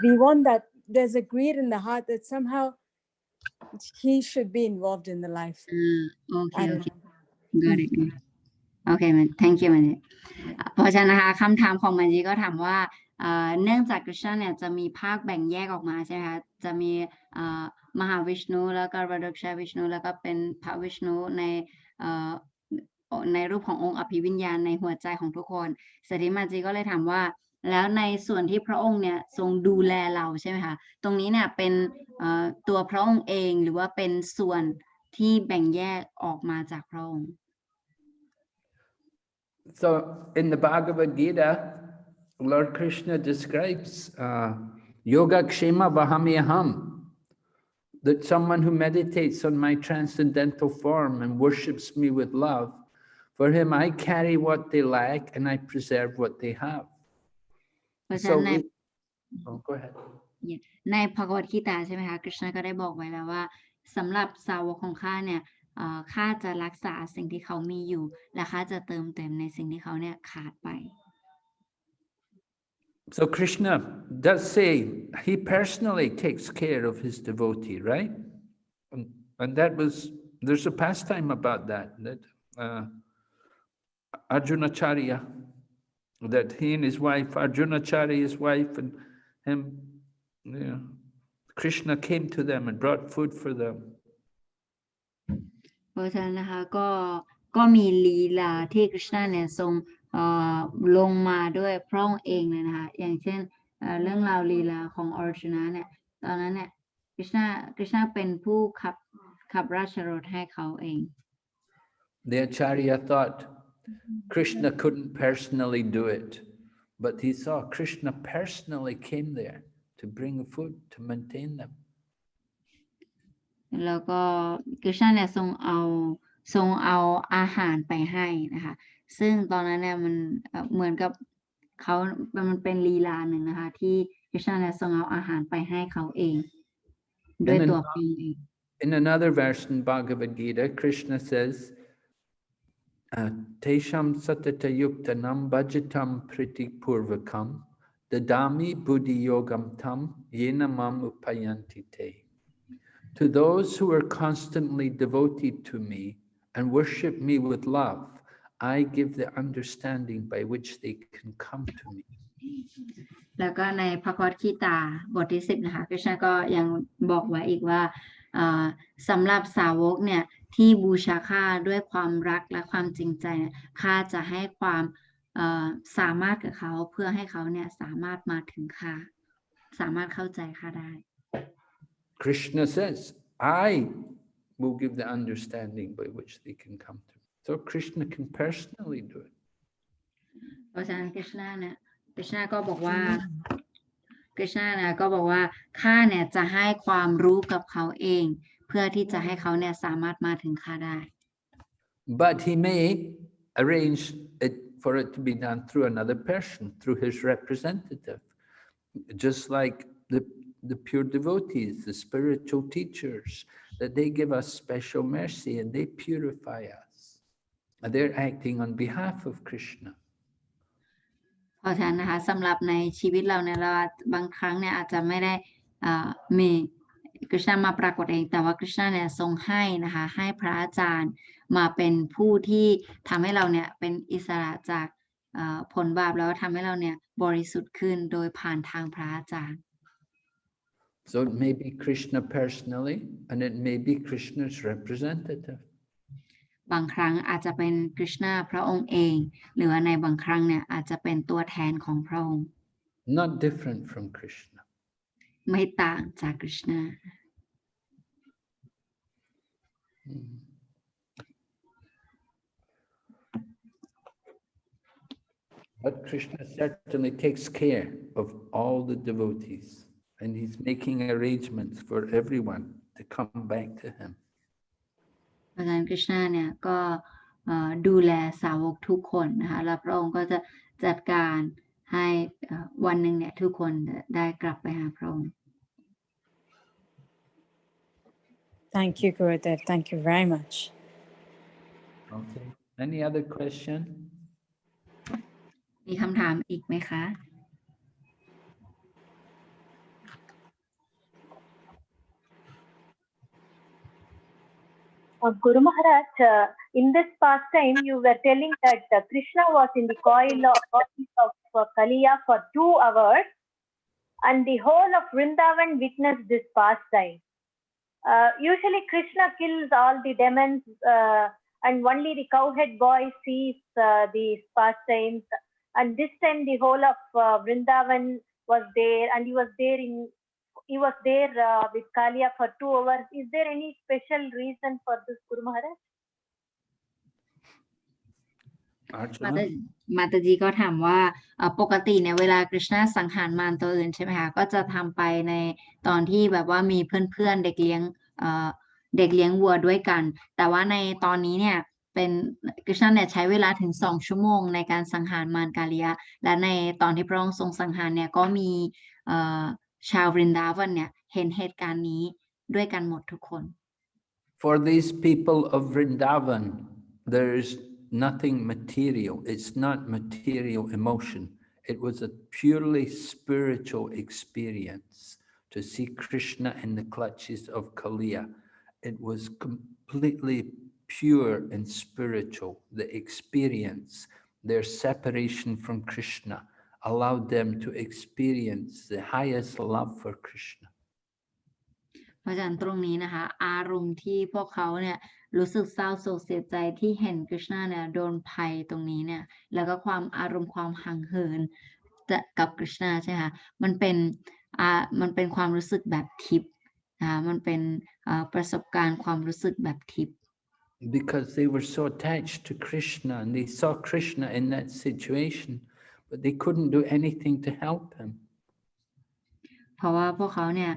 we want that there's a greed in the heart that somehow he should be involved in the life. Okay. Got it. Okay, man. Thank you, man. เพราะฉะนั้นนะคะคำถามของมันจีก็ถามว่าเนื่องจากกฤษณะเนี่ยจะมีภาคแบ่งแยกออกมาใช่ไหมคะจะมีมหาวิชณุแล้วก็ราดกชาวิชณุแล้วก็เป็นพระวิชณุในรูปขององค์อภิวิญญาณในหัวใจของทุกคนเสด็จมาจีก็เลยถามว่าแล้วในส่วนที่พระองค์เนี่ยทรงดูแลเราใช่ไหมคะตรงนี้เนี่ยเป็นตัวพระองค์เองหรือว่าเป็นส่วนที่แบ่งแยกออกมาจากพระองค์ So in the Bhagavad Gita, Lord Krishna describes Yoga Kshema Vahamyaham, that someone who meditates on my transcendental form and worships me with love, for him I carry what they lack and I preserve what they have. So go ahead. ในภกวดกีตาใช่ไหมคะกฤษณะก็ได้บอกไว้แล้วว่าสำหรับสาวกของข้าเนี่ยข้าจะรักษาสิ่งที่เขามีอยู่และข้าจะเติมเต็มในสิ่งที่เขาเนี่ยขาดไป So Krishna does say he personally takes care of his devotee, right? And there's a pastime about that Arjunacharya, that he and his wife, Arjunacharya, his wife, and him, Krishna came to them and brought food for them. เพราะฉะนั้นนะคะก็มีลีลาที่กฤษณะเนี่ยทรงลงมาด้วยพระองค์เองเลยนะคะอย่างเช่นเรื่องราวลีลาของอร์จุนะเนี่ยตอนนั้นเนี่ยกฤษณะเป็นผู้ขับราชรถให้เขาเอง The Acharya thought Krishna couldn't personally do it, but he saw Krishna personally came there to bring food to maintain them. แล้วก็กฤษณะเนี่ยทรงเอาอาหารไปให้นะคะซึ่งตอนนั้นเนี่ยมันเหมือนกับมันเป็นลีลาหนึ่งนะคะที่กฤษณะเนี่ยทรงเอาอาหารไปให้เขาเองด้วยตัวเอง In another verse in Bhagavad Gita, Krishna says, Tesham satata yuktanam bhajatam priti purvakam dadami buddhi yogam tam yena mam upayanti te. To those who are constantly devoted to me and worship me with love, I give the understanding by which they can come to me. แล้วก็ในพระคัมภีร์ตาบทที่10นะคะกฤษณะก็ยังบอกไว้อีกว่าสำหรับสาวกเนี่ยที่บูชาข้าด้วยความรักและความจริงใจข้าจะให้ความสามารถกับเขาเพื่อให้เขาเนี่ยสามารถมาถึงข้าสามารถเข้าใจข้าได้ Krishna says, I will give the understanding by which they can come to me. So Krishna can personally do it. เพราะฉะนั้นกฤษณะก็บอกว่าข้าเนี่ยจะให้ความรู้กับเขาเองเพื่อที่จะให้เขาเนี่ยสามารถมาถึงข้าได้ But he may arrange it for it to be done through another person, through his representative, just like the pure devotees, the spiritual teachers, that they give us special mercy and they purify us. And they're acting on behalf of Krishna. เพราะฉะนั้นนะคะสำหรับในชีวิตเราเนี่ยเราบางครั้งเนี่ยอาจจะไม่ได้มีกฤษณะมาปรากฏเองแต่ว่ากฤษณะเนี่ยทรงให้นะคะให้พระอาจารย์มาเป็นผู้ที่ทำให้เราเนี่ยเป็นอิสระจากผลบาปแล้วทำให้เราเนี่ยบริสุทธิ์ขึ้นโดยผ่านทางพระอาจารย์ So it may be Krishna personally and it may be Krishna's representative. บางครั้งอาจจะเป็นกฤษณะพระองค์เองหรือว่าในบางครั้งเนี่ยอาจจะเป็นตัวแทนของพระองค์ not different from Krishna. ไม่ต่างจากคริชนา But Krishna certainly takes care of all the devotees, and he's making arrangements for everyone to come back to him. เพราะฉะนั้นคริชนาเนี่ยก็ดูแลสาวกทุกคนนะคะแล้วพระองค์ก็จะจัดการให้วันหนึ่งเนี่ยทุกคนได้กลับไปหาพระองค์ Thank you, Gurudev. Thank you very much. Okay. Any other question? มีคำถามอีกไหมคะ Guru Maharaj, in this pastime, you were telling that Krishna was in the coil of Kāliya for 2 hours, and the whole of Vrindavan witnessed this pastime. Usually, Krishna kills all the demons, and only the cowhead boy sees these pastimes. And this time, the whole of Vrindavan was there, and he was there with Kāliya for 2 hours. Is there any special reason for this, Guru Maharaj? มาตาจีก็ถามว่าปกติเนี่ยเวลาคริชนาสังหารมารตัวอื่นใช่ไหมคะก็จะทำไปในตอนที่แบบว่ามีเพื่อนๆเด็กเลี้ยงวัวด้วยกันแต่ว่าในตอนนี้เนี่ยเป็นคริชนาเนี่ยใช้เวลาถึง2 ชั่วโมงในการสังหารมารกาลิยะและในตอนที่พระองค์ทรงสังหารเนี่ยก็มีชาววรินดาวันเนี่ยเห็นเหตุการณ์นี้ด้วยกันหมดทุกคน For these people of Vrindavan, there's nothing material. It's not material emotion. It was a purely spiritual experience to see Krishna in the clutches of Kāliya. It was completely pure and spiritual. The experience, their separation from Krishna, allowed them to experience the highest love for Krishna. เพราะฉะนั้นตรงนี้นะคะอารมณ์ที่พวกเขาเนี่ยรู้สึกเศร้าโศกเสียใจที่เห็นคริชนาเนี่ยโดนภัยตรงนี้เนี่ยแล้วก็อารมณ์ความห่างเหินกับคริชนาใช่ไหมคะมันเป็นความรู้สึกแบบทิพย์นะคะมันเป็นประสบการณ์ความรู้สึกแบบทิพย์ Because they were so attached to Krishna and they saw Krishna in that situation, but they couldn't do anything to help him. เพราะว่าพวกเขาเนี่ย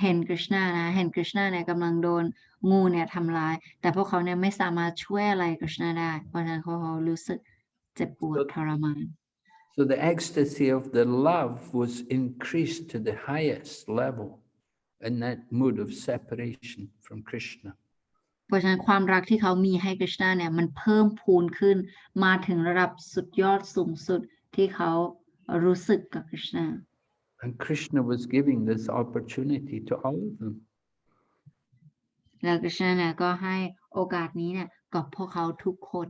เห็นคริชนาเนี่ยกำลังโดนงูเนี่ยทำร้ายแต่พวกเขาเนี่ยไม่สามารถช่วยอะไรคริชนาได้เพราะฉะนั้นเขารู้สึกเจ็บปวดทรมาน So the ecstasy of the love was increased to the highest level in that mood of separation from Krishna. เพราะฉะนั้นความรักที่เขามีให้คริชนาเนี่ยมันเพิ่มพูนขึ้นมาถึงระดับสุดยอดสูงสุดที่เขารู้สึกกับคริชนา And Krishna was giving this opportunity to all of them. แล้วคริชนาเนี่ยก็ให้โอกาสนี้เนี่ยกับพวกเขาทุกคน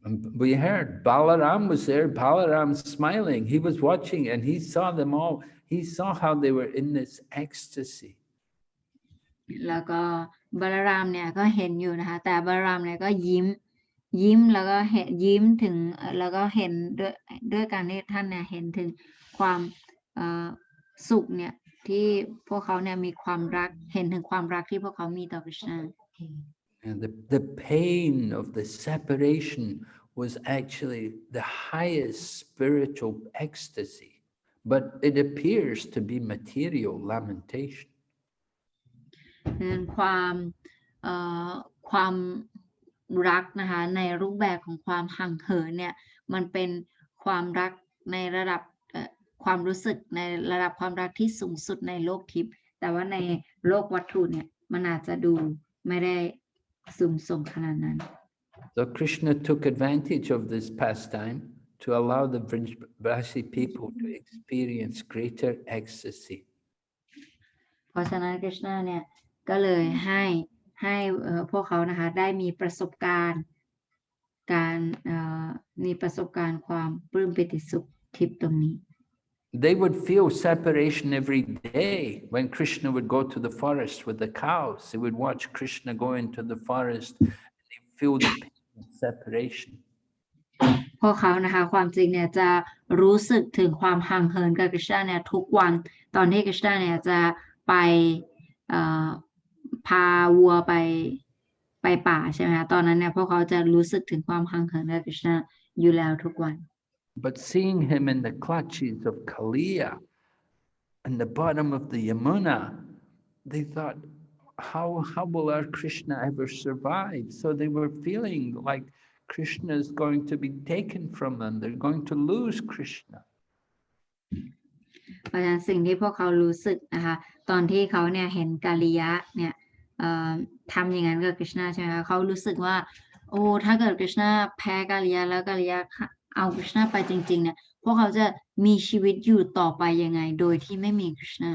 And we heard Balaram was there, Balaram smiling. He was watching and he saw them all. He saw how they were in this ecstasy. แล้วก็บาลารามเนี่ยก็เห็นอยู่นะคะแต่บาลารามเนี่ยก็ยิ้มแล้วก็เห็นยิ้มถึงแล้วก็เห็นด้วยการที่ท่านเนี่ยเห็นถึงความสุขเนี่ยที่พวกเขาเนี่ยมีความรักเห็นถึงความรักที่พวกเขามีต่อคริชนา And the pain of the separation was actually the highest spiritual ecstasy, but it appears to be material lamentation. นั้นความรักนะคะในรูปแบบของความห่างเหินเนี่ยมันเป็นความรักในระดับความรู้สึกในระดับความรักที่สูงสุดในโลกทิพย์แต่ว่าในโลกวัตถุเนี่ยมันอาจจะดูไม่ได้สูงส่งขนาดนั้น So Krishna took advantage of this pastime to allow the Vrajavasi people to experience greater ecstasy. เพราะฉะนั้นคริชนาเนี่ยก็เลยให้พวกเขานะคะได้มีประสบการณ์ความปลื้มปิติสุขทิพย์ตรงนี้ They would feel separation every day when Krishna would go to the forest with the cows. They would watch Krishna go into the forest and they feel the pain of separation. พ วกเขานะคะความจริงเนี่ยจะรู้สึกถึงความห่างเหินกับกฤษณะเนี่ยทุกวันตอนที่กฤษณะเนี่ยจะไปพาวัวไปป่าใช่ไหมคะตอนนั้นเนี่ยพวกเขาจะรู้สึกถึงความห่างเหินกับกฤษณะอยู่แล้วทุกวัน But seeing him in the clutches of Kāliya, in the bottom of the Yamuna, they thought, how will our Krishna ever survive? So they were feeling like Krishna is going to be taken from them. They're going to lose Krishna. เพราะฉะนั้นสิ่งที่พวกเขารู้สึกนะคะตอนที่เขาเนี่ยเห็นกาลิยะเนี่ยทำอย่างนั้นกับกฤษณะใช่ไหมคะเขารู้สึกว่าโอ้ถ้าเกิดกฤษณะแพ้กาลิยะแล้วกาลิยะเอากฤษณะไปจริงๆเนี่ยพวกเขาจะมีชีวิตอยู่ต่อไปยังไงโดยที่ไม่มีกฤษณะ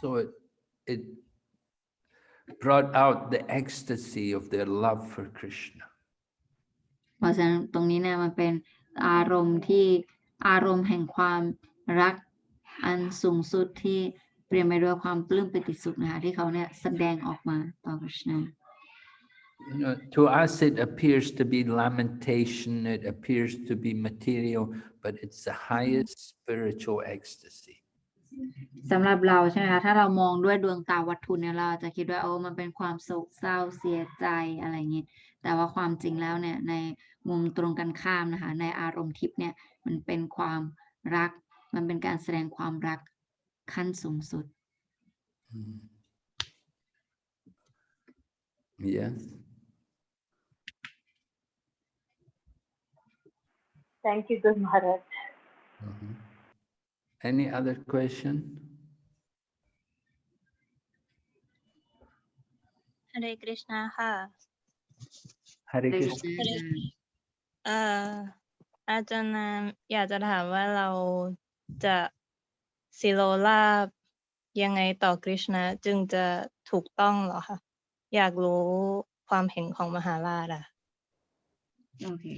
So it brought out the ecstasy of their love for Krishna. เพราะฉะนั้นตรงนี้เนี่ยมันเป็นอารมณ์แห่งความรักอันสูงสุดที่เปลี่ยนไปด้วยความปลื้มปิติสุขนะคะที่เขาเนี่ยแสดงออกมาต่อกฤษณะ You know, to us it appears to be lamentation, it appears to be material, but it's the highest spiritual ecstasy. สำหรับเราใช่ไหมคะถ้าเรามองด้วยดวงตาวัตถุเนี่ยเราจะคิดว่าโอ้มันเป็นความโศกเศร้าเสียใจอะไรอย่างนี้แต่ว่าความจริงแล้วเนี่ยในมุมตรงกันข้ามนะคะในอารมณ์ทิพย์เนี่ยมันเป็นความรักมันเป็นการแสดงความรักขั้นสูงสุด Yes. Thank you, Guru Maharaj. Any other question? Hare Krishna ค่ะ Hare Krishna. อาจารย์อยากจะถามว่าเราจะสิโลลาภยังไงต่อกฤษณะจึงจะถูกต้องเหรอคะอยากรู้ความเห็นของมหาราชอะ Okay.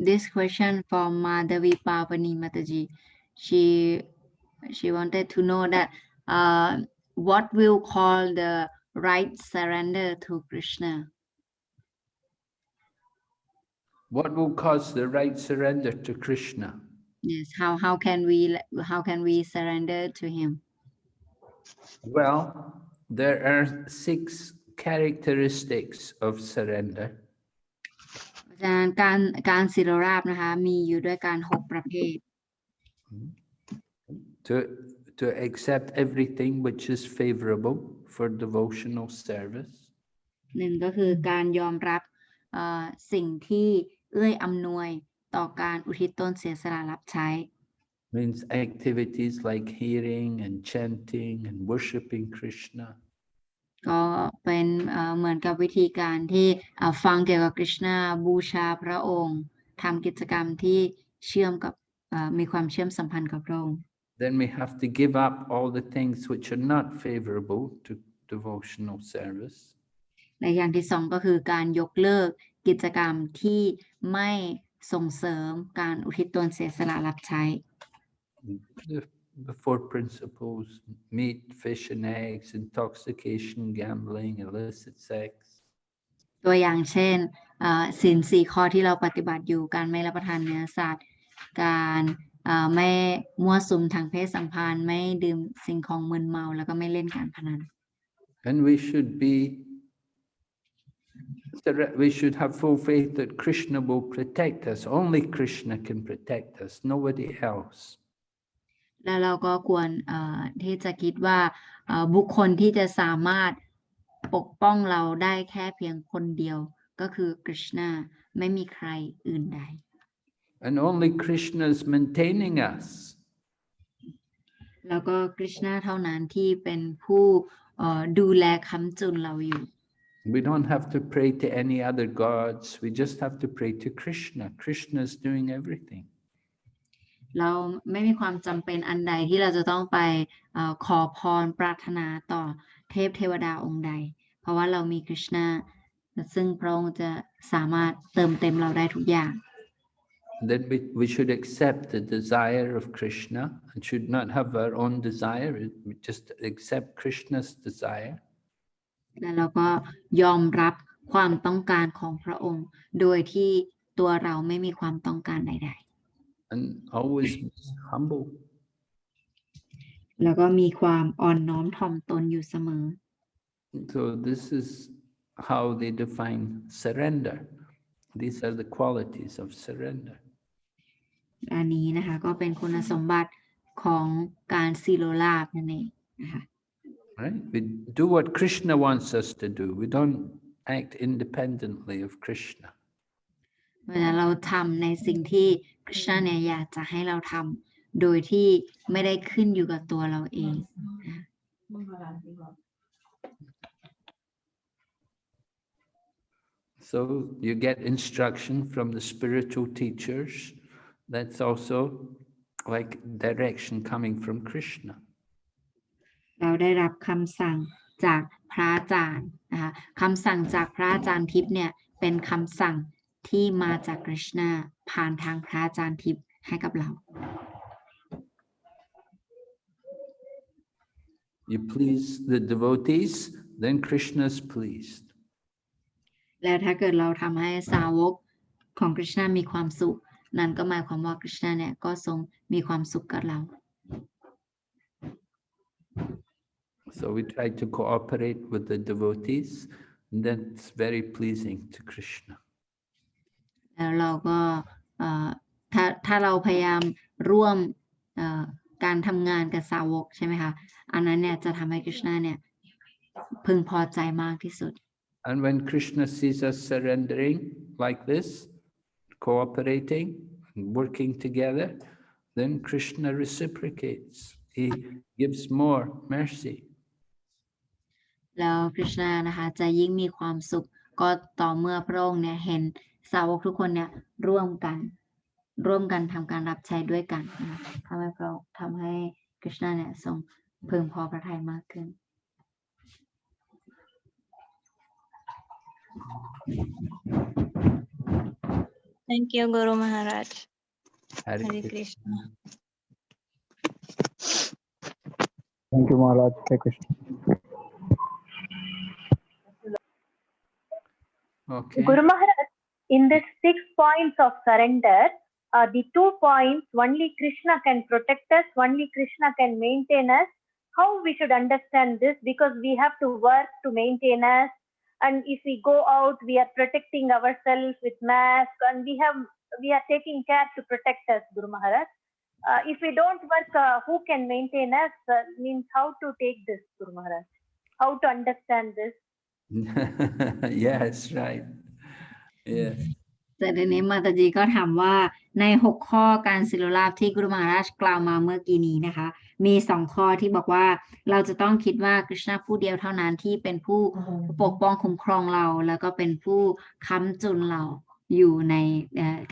This question from Madhavi Pavani Mataji. She wanted to know that what will call the right surrender to Krishna. What will cause the right surrender to Krishna? Yes. How can we surrender to him? Well, there are 6 characteristics of surrender. การสิโรราภนะคะมีอยู่ด้วยกัน6ประเภท To accept everything which is favorable for devotional service. หนึ่งก็คือการยอมรับสิ่งที่เอื้ออำนวยต่อการอุทิศตนเสียสละรับใช้ Means activities like hearing and chanting and worshipping Krishna. ก็เป็นเหมือนกับวิธีการที่ฟังเกี่ยวกับกฤษณะบูชาพระองค์ทำกิจกรรมที่เชื่อมกับมีความเชื่อมสัมพันธ์กับพระองค์ Then we have to give up all the things which are not favorable to devotional service. และอย่างที่สองก็คือการยกเลิกกิจกรรมที่ไม่ส่งเสริมการอุทิศตนเสียสละรับใช้ The 4 principles: meat, fish and eggs, intoxication, gambling, illicit sex. ตัวอย่างเช่นศีล4 ข้อที่เราปฏิบัติอยู่การไม่รับประทานเนื้อสัตว์การไม่มั่วสุมทางเพศสัมพันธ์ไม่ดื่มสิ่งของมึนเมาแล้วก็ไม่เล่นการพนัน And we should have full faith that Krishna will protect us. Only Krishna can protect us, nobody else. แล้วเราก็ควรที่จะคิดว่าบุคคลที่จะสามารถปกป้องเราได้แค่เพียงคนเดียวก็คือกฤษณะไม่มีใครอื่นใด And only Krishna is maintaining us. แล้วก็กฤษณะเท่านั้นที่เป็นผู้ดูแลค้ำจุนเราอยู่ We don't have to pray to any other gods. We just have to pray to Krishna. Krishna is doing everything. เราไม่มีความจำเป็นอันใดที่เราจะต้องไปขอพรปรารถนาต่อเทพเทวดาองค์ใดเพราะว่าเรามีกฤษณะซึ่งพระองค์จะสามารถเติมเต็มเราได้ทุกอย่าง Then we should accept the desire of Krishna and should not have our own desire. We just accept Krishna's desire. และเราก็ยอมรับความต้องการของพระองค์โดยที่ ตัวเราไม่มีความต้องการใด and always be humble. ๆแล้วก็มีความอ่อนน้อมถ่อมตนอยู่เสมอ So this is how they define surrender. These are the qualities of surrender. อันนี้นะคะก็เป็นคุณสมบัติของการสิโลลาภนั่นเองนะคะ Right? We do what Krishna wants us to do. We don't act independently of Krishna. เวลาเราทำในสิ่งที่คริชนาเนี่ยอยากจะให้เราทำโดยที่ไม่ได้ขึ้นอยู่กับตัวเราเอง So you get instruction from the spiritual teachers. That's also like direction coming from Krishna. เราได้รับคำสั่งจากพระอาจารย์นะคะคำสั่งจากพระอาจารย์ทิพย์เนี่ยเป็นคำสั่งที่มาจากคริชนาผ่านทางพระอาจารย์ทิพย์ให้กับเรา You please the devotees, then Krishna is pleased. และถ้าเกิดเราทำให้สาวกของคริชนามีความสุขนั่นก็หมายความว่าคริชนาเนี่ยก็ทรงมีความสุขกับเรา So we try to cooperate with the devotees, and that's very pleasing to Krishna. แล้วเราก็ถ้าเราพยายามร่วมการทำงานกับสาวกใช่ไหมคะอันนั้นเนี่ยจะทำให้คริชนาเนี่ยพึงพอใจมากที่สุด And when Krishna sees us surrendering like this, cooperating, and working together, then Krishna reciprocates. He gives more mercy. แล้วคริชนานะคะจะยิ่งมีความสุขก็ต่อเมื่อพระองค์เนี่ยเห็นสาวกทุกคนเนี่ยร่วมกันทำการรับใช้ด้วยกันนะคะทำให้คริชนาเนี่ยทรงพึงพอพระทัยมากขึ้น Thank you Guru Maharaj. Hare Hare Krishna. Krishna. Thank you, Maharaj. Hare Krishna. Okay. Guru Maharaj, in this 6 points of surrender, the 2 points, only Krishna can protect us, only Krishna can maintain us. How we should understand this? Because we have to work to maintain us, and if we go out, we are protecting ourselves with mask, and we are taking care to protect us, Guru Maharaj. If we don't work, who can maintain us? Means how to take this, Guru Maharaj? How to understand this? Yes, right. Yes. แต่ทีนี้มาตาจีก็ถามว่าใน6ข้อการสิโลลาภที่กุรุมหาราชกล่าวมาเมื่อกี้นี้นะคะมี2ข้อที่บอกว่าเราจะต้องคิดว่าคริชนาผู้เดียวเท่านั้นที่เป็นผู้ปกป้องคุ้มครองเราแล้วก็เป็นผู้ค้ำจุนเราอยู่ใน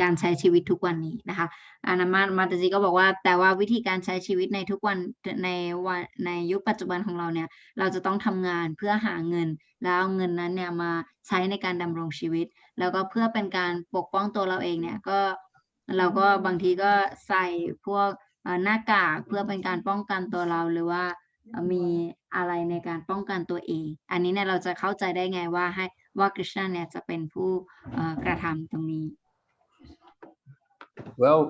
การใช้ชีวิตทุกวันนี้นะคะอานามาตาจีก็บอกว่าแต่ว่าวิธีการใช้ชีวิตในทุกวันในยุคปัจจุบันของเราเนี่ยเราจะต้องทำงานเพื่อหาเงินแล้วเอาเงินนั้นเนี่ยมาใช้ในการดำรงชีวิตแล้วก็เพื่อเป็นการปกป้องตัวเราเองเนี่ยก็เราก็บางทีก็ใส่พวกหน้ากากเพื่อเป็นการป้องกันตัวเราหรือว่ามีอะไรในการป้องกันตัวเองอันนี้เนี่ยเราจะเข้าใจได้ไงว่าคริชนาเนี่ยจะเป็นผู้กระทำตรงนี้ Well,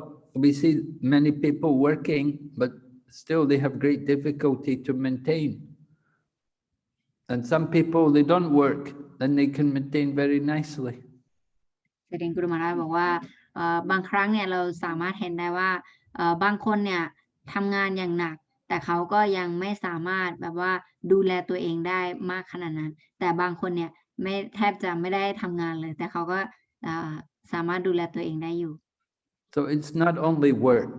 we see many people working, but still they have great difficulty to maintain. And some people, they don't work, and they can maintain very nicely. เสด็จกุรุมาราชบอกว่าบางครั้งเนี่ยเราสามารถเห็นได้ว่าบางคนเนี่ยทำงานอย่างหนักแต่เขาก็ยังไม่สามารถแบบว่าดูแลตัวเองได้มากขนาดนั้นแต่บางคนเนี่ยแทบจะไม่ได้ทำงานเลยแต่เขาก็สามารถดูแลตัวเองได้อยู่ So it's not only work,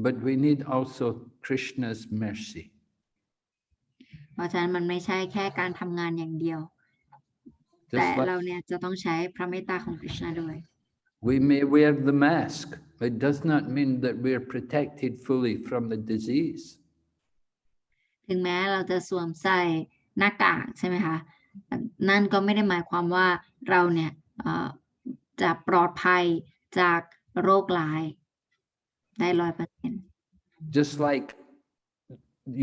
but we need also Krishna's mercy. เพราะฉะนั้นมันไม่ใช่แค่การทำงานอย่างเดียวแต่เราเนี่ยจะต้องใช้พระเมตตาของคริชนาด้วย We may wear the mask, but it does not mean that we are protected fully from the disease. ถึงแม้เราจะสวมใส่หน้ากากใช่ไหมคะนั่นก็ไม่ได้หมายความว่าเราเนี่ยจะปลอดภัยจากโรคร้ายได้ 100% Just like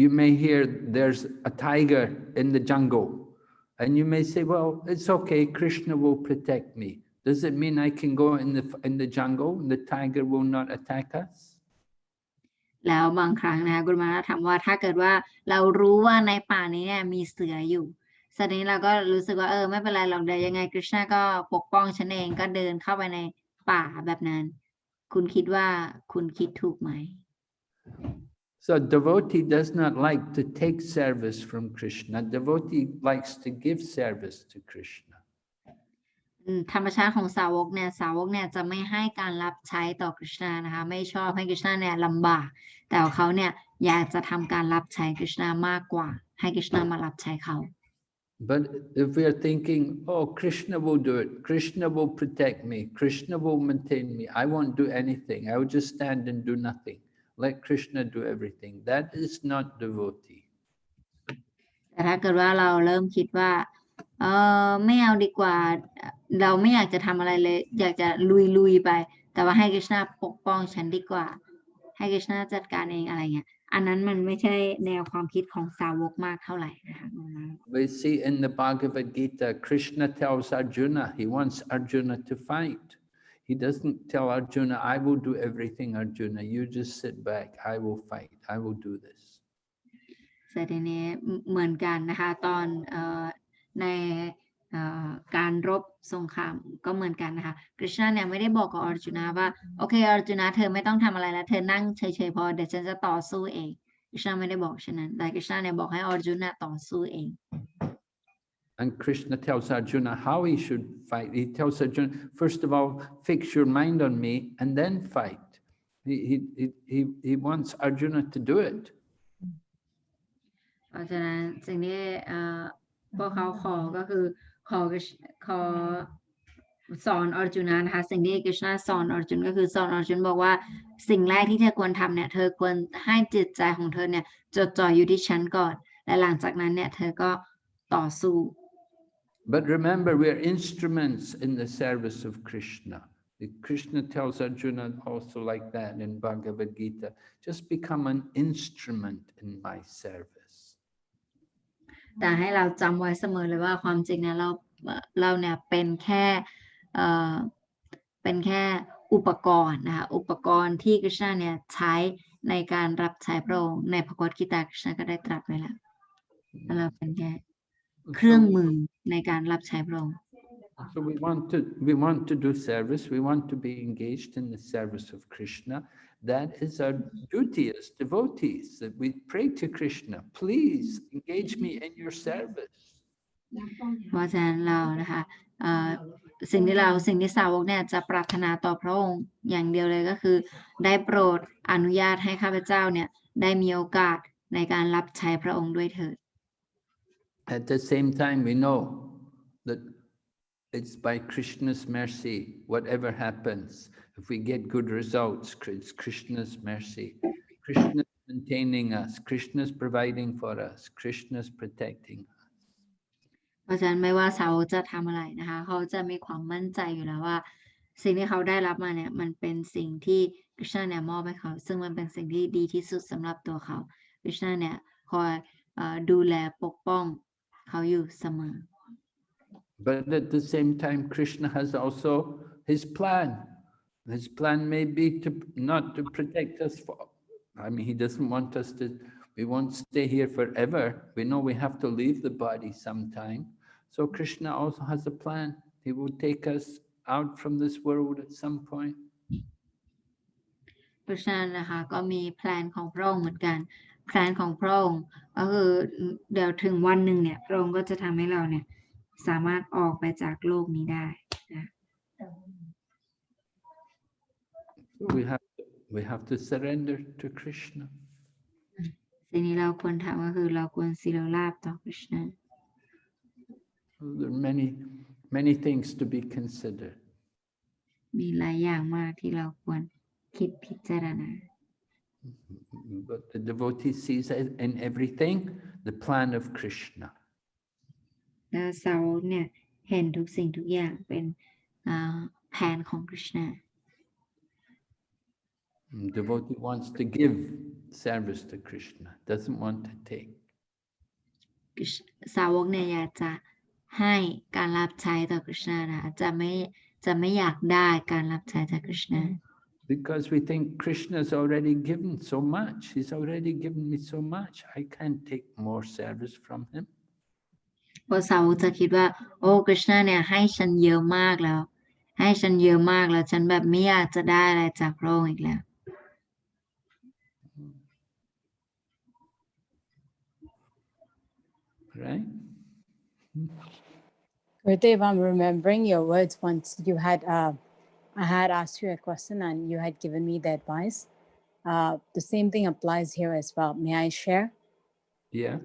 you may hear there's a tiger in the jungle, and you may say, well, it's okay, Krishna will protect me. Does it mean I can go in the jungle and the tiger will not attack us? แล้วบางครั้งนะคะกุลมาถามว่าถ้าเกิดว่าเรารู้ว่าในป่านี้เนี่ยมีเสืออยู่สันนี้เราก็รู้สึกว่าไม่เป็นไรหรอกเดี๋ยวยังไงกฤษณะก็ปกป้องฉันเองก็เดินเข้าไปในป่าแบบนั้นคุณคิดว่าคุณคิดถูกไหม So devotee does not like to take service from Krishna. Devotee likes to give service to Krishna. ธรรมชาติของสาวกเนี่ยจะไม่ให้การรับใช้ต่อกฤษณะนะคะไม่ชอบให้กฤษณะเนี่ยลำบากแต่เขาเนี่ยอยากจะทำการรับใช้กฤษณะมากกว่าให้กฤษณะมารับใช้เขา But if we are thinking, oh, Krishna will do it, Krishna will protect me, Krishna will maintain me, I won't do anything, I will just stand and do nothing. Let Krishna do everything. That is not devotee. แต่ถ้าเกิดว่าเราเริ่มคิดว่าไม่เอาดีกว่าเราไม่อยากจะทำอะไรเลยอยากจะลุยไปแต่ว่าให้กฤษณะปกป้องฉันดีกว่าให้กฤษณะจัดการเองอะไรเงี้ยอันนั้นมันไม่ใช่แนวความคิดของสาวกมากเท่าไหร่นะคะ We see in the Bhagavad Gita, Krishna tells Arjuna, he wants Arjuna to fight. He doesn't tell Arjuna, I will do everything, Arjuna. You just sit back. I will fight. I will do this. แต่ทีนี้เหมือนกันนะคะตอนในการรบสงครามก็เหมือนกันนะคะกฤษณะเนี่ยไม่ได้บอกกับอร์จุนาว่าโอเคอร์จุนาเธอไม่ต้องทำอะไรแล้วเธอนั่งเฉยๆพอเดี๋ยวฉันจะต่อสู้เองกฤษณะไม่ได้บอกฉะนั้นแต่กฤษณะเนี่ยบอกให้อร์จุนาต่อสู้เอง And Krishna tells Arjuna how he should fight. He tells Arjuna, first of all, fix your mind on me and then fight. He wants Arjuna to do it. เพราะฉะนั้นสิ่งที่พวกเขาขอก็คือขอสอนอร์จุนานะคะสิ่งที่กฤษณะสอนอร์จุนก็คือสอนอร์จุนบอกว่าสิ่งแรกที่เธอควรทำเนี่ยเธอควรให้จิตใจของเธอเนี่ยจดจ่ออยู่ที่ฉันก่อนและหลังจากนั้นเนี่ยเธอก็ต่อสู้ But remember, we are instruments in the service of Krishna. Krishna tells Arjuna also like that in Bhagavad Gita, just become an instrument in my service. แต่ให้เราจำไว้เสมอเลยว่าความจริงเนี่ยเราเนี่ยเป็นแค่อุปกรณ์นะคะอุปกรณ์ที่กฤษณะเนี่ยใช้ในการรับใช้พระองค์ในพระกวดกีตากฤษณะก็ได้ตรัสไว้แล้วเราเป็นแค่เครื่องมือในการรับใช้พระองค์ So we want to do service. We want to be engaged in the service of Krishna. That is our duty as devotees. That we pray to Krishna, please engage me in your service. เพราะฉะนั้นเรานะคะสิ่งที่สาวกเนี่ยจะปรารถนาต่อพระองค์อย่างเดียวเลยก็คือได้โปรดอนุญาตให้ข้าพเจ้าเนี่ยได้มีโอกาสในการรับใช้พระองค์ด้วยเถิด At the same time, we know that it's by Krishna's mercy, whatever happens. If we get good results, it's Krishna's mercy. Krishna's maintaining us. Krishna's providing for us. Krishna's protecting us. เพราะฉะนั้นไม่ว่าสาวกจะทำอะไรนะคะเขาจะมีความมั่นใจอยู่แล้วว่าสิ่งที่เขาได้รับมาเนี่ยมันเป็นสิ่งที่กฤษณะเนี่ยมอบให้เขาซึ่งมันเป็นสิ่งที่ดีที่สุดสำหรับตัวเขากฤษณะเนี่ยคอยดูแลปกป้องเขาอยู่เสมอ But at the same time, Krishna has also his plan. His plan may be not to protect us. He doesn't want us to, we won't stay here forever. We know we have to leave the body sometime. So Krishna also has a plan. He will take us out from this world at some point. เพราะฉะนั้นนะคะก็มีแพลนของพระองค์เหมือนกันแพลนของพระองค์ก็คือเดี๋ยวถึงวันหนึ่งเนี่ยพระองค์ก็จะทำให้เราเนี่ยสามารถออกไปจากโลกนี้ได้นะ We have to surrender to Krishna. สิ่งที่เราควรทำก็คือเราควรศิโรราบต่อ Krishna. There are many things to be considered. มีหลายอย่างมากที่เราควรคิดพิจารณา But the devotee sees in everything the plan of Krishna. และสาวกเนี่ยเห็นทุกสิ่งทุกอย่างเป็นแผนของ Krishna. Devotee wants to give service to Krishna, doesn't want to take. สาวกเนี่ยอยากจะให้การรับใช้ต่อ Krishna นะจะ จะไม่อยากได้การรับใช้จากคริชนา because we think Krishna's already given so much. He's already given me so much. I can't take more service from him. เพราะสาวกจะคิดว่าโอ้คริชนาเนี่ยให้ฉันเยอะมากแล้ว ให้ฉันเยอะมากแล้วฉันแบบไม่อยากจะได้อะไรจากพระองค์อีกแล้ว Right? Gurudev, I'm remembering your words once. You had, I had asked you a question and you had given me the advice. The same thing applies here as well. May I share? Yeah.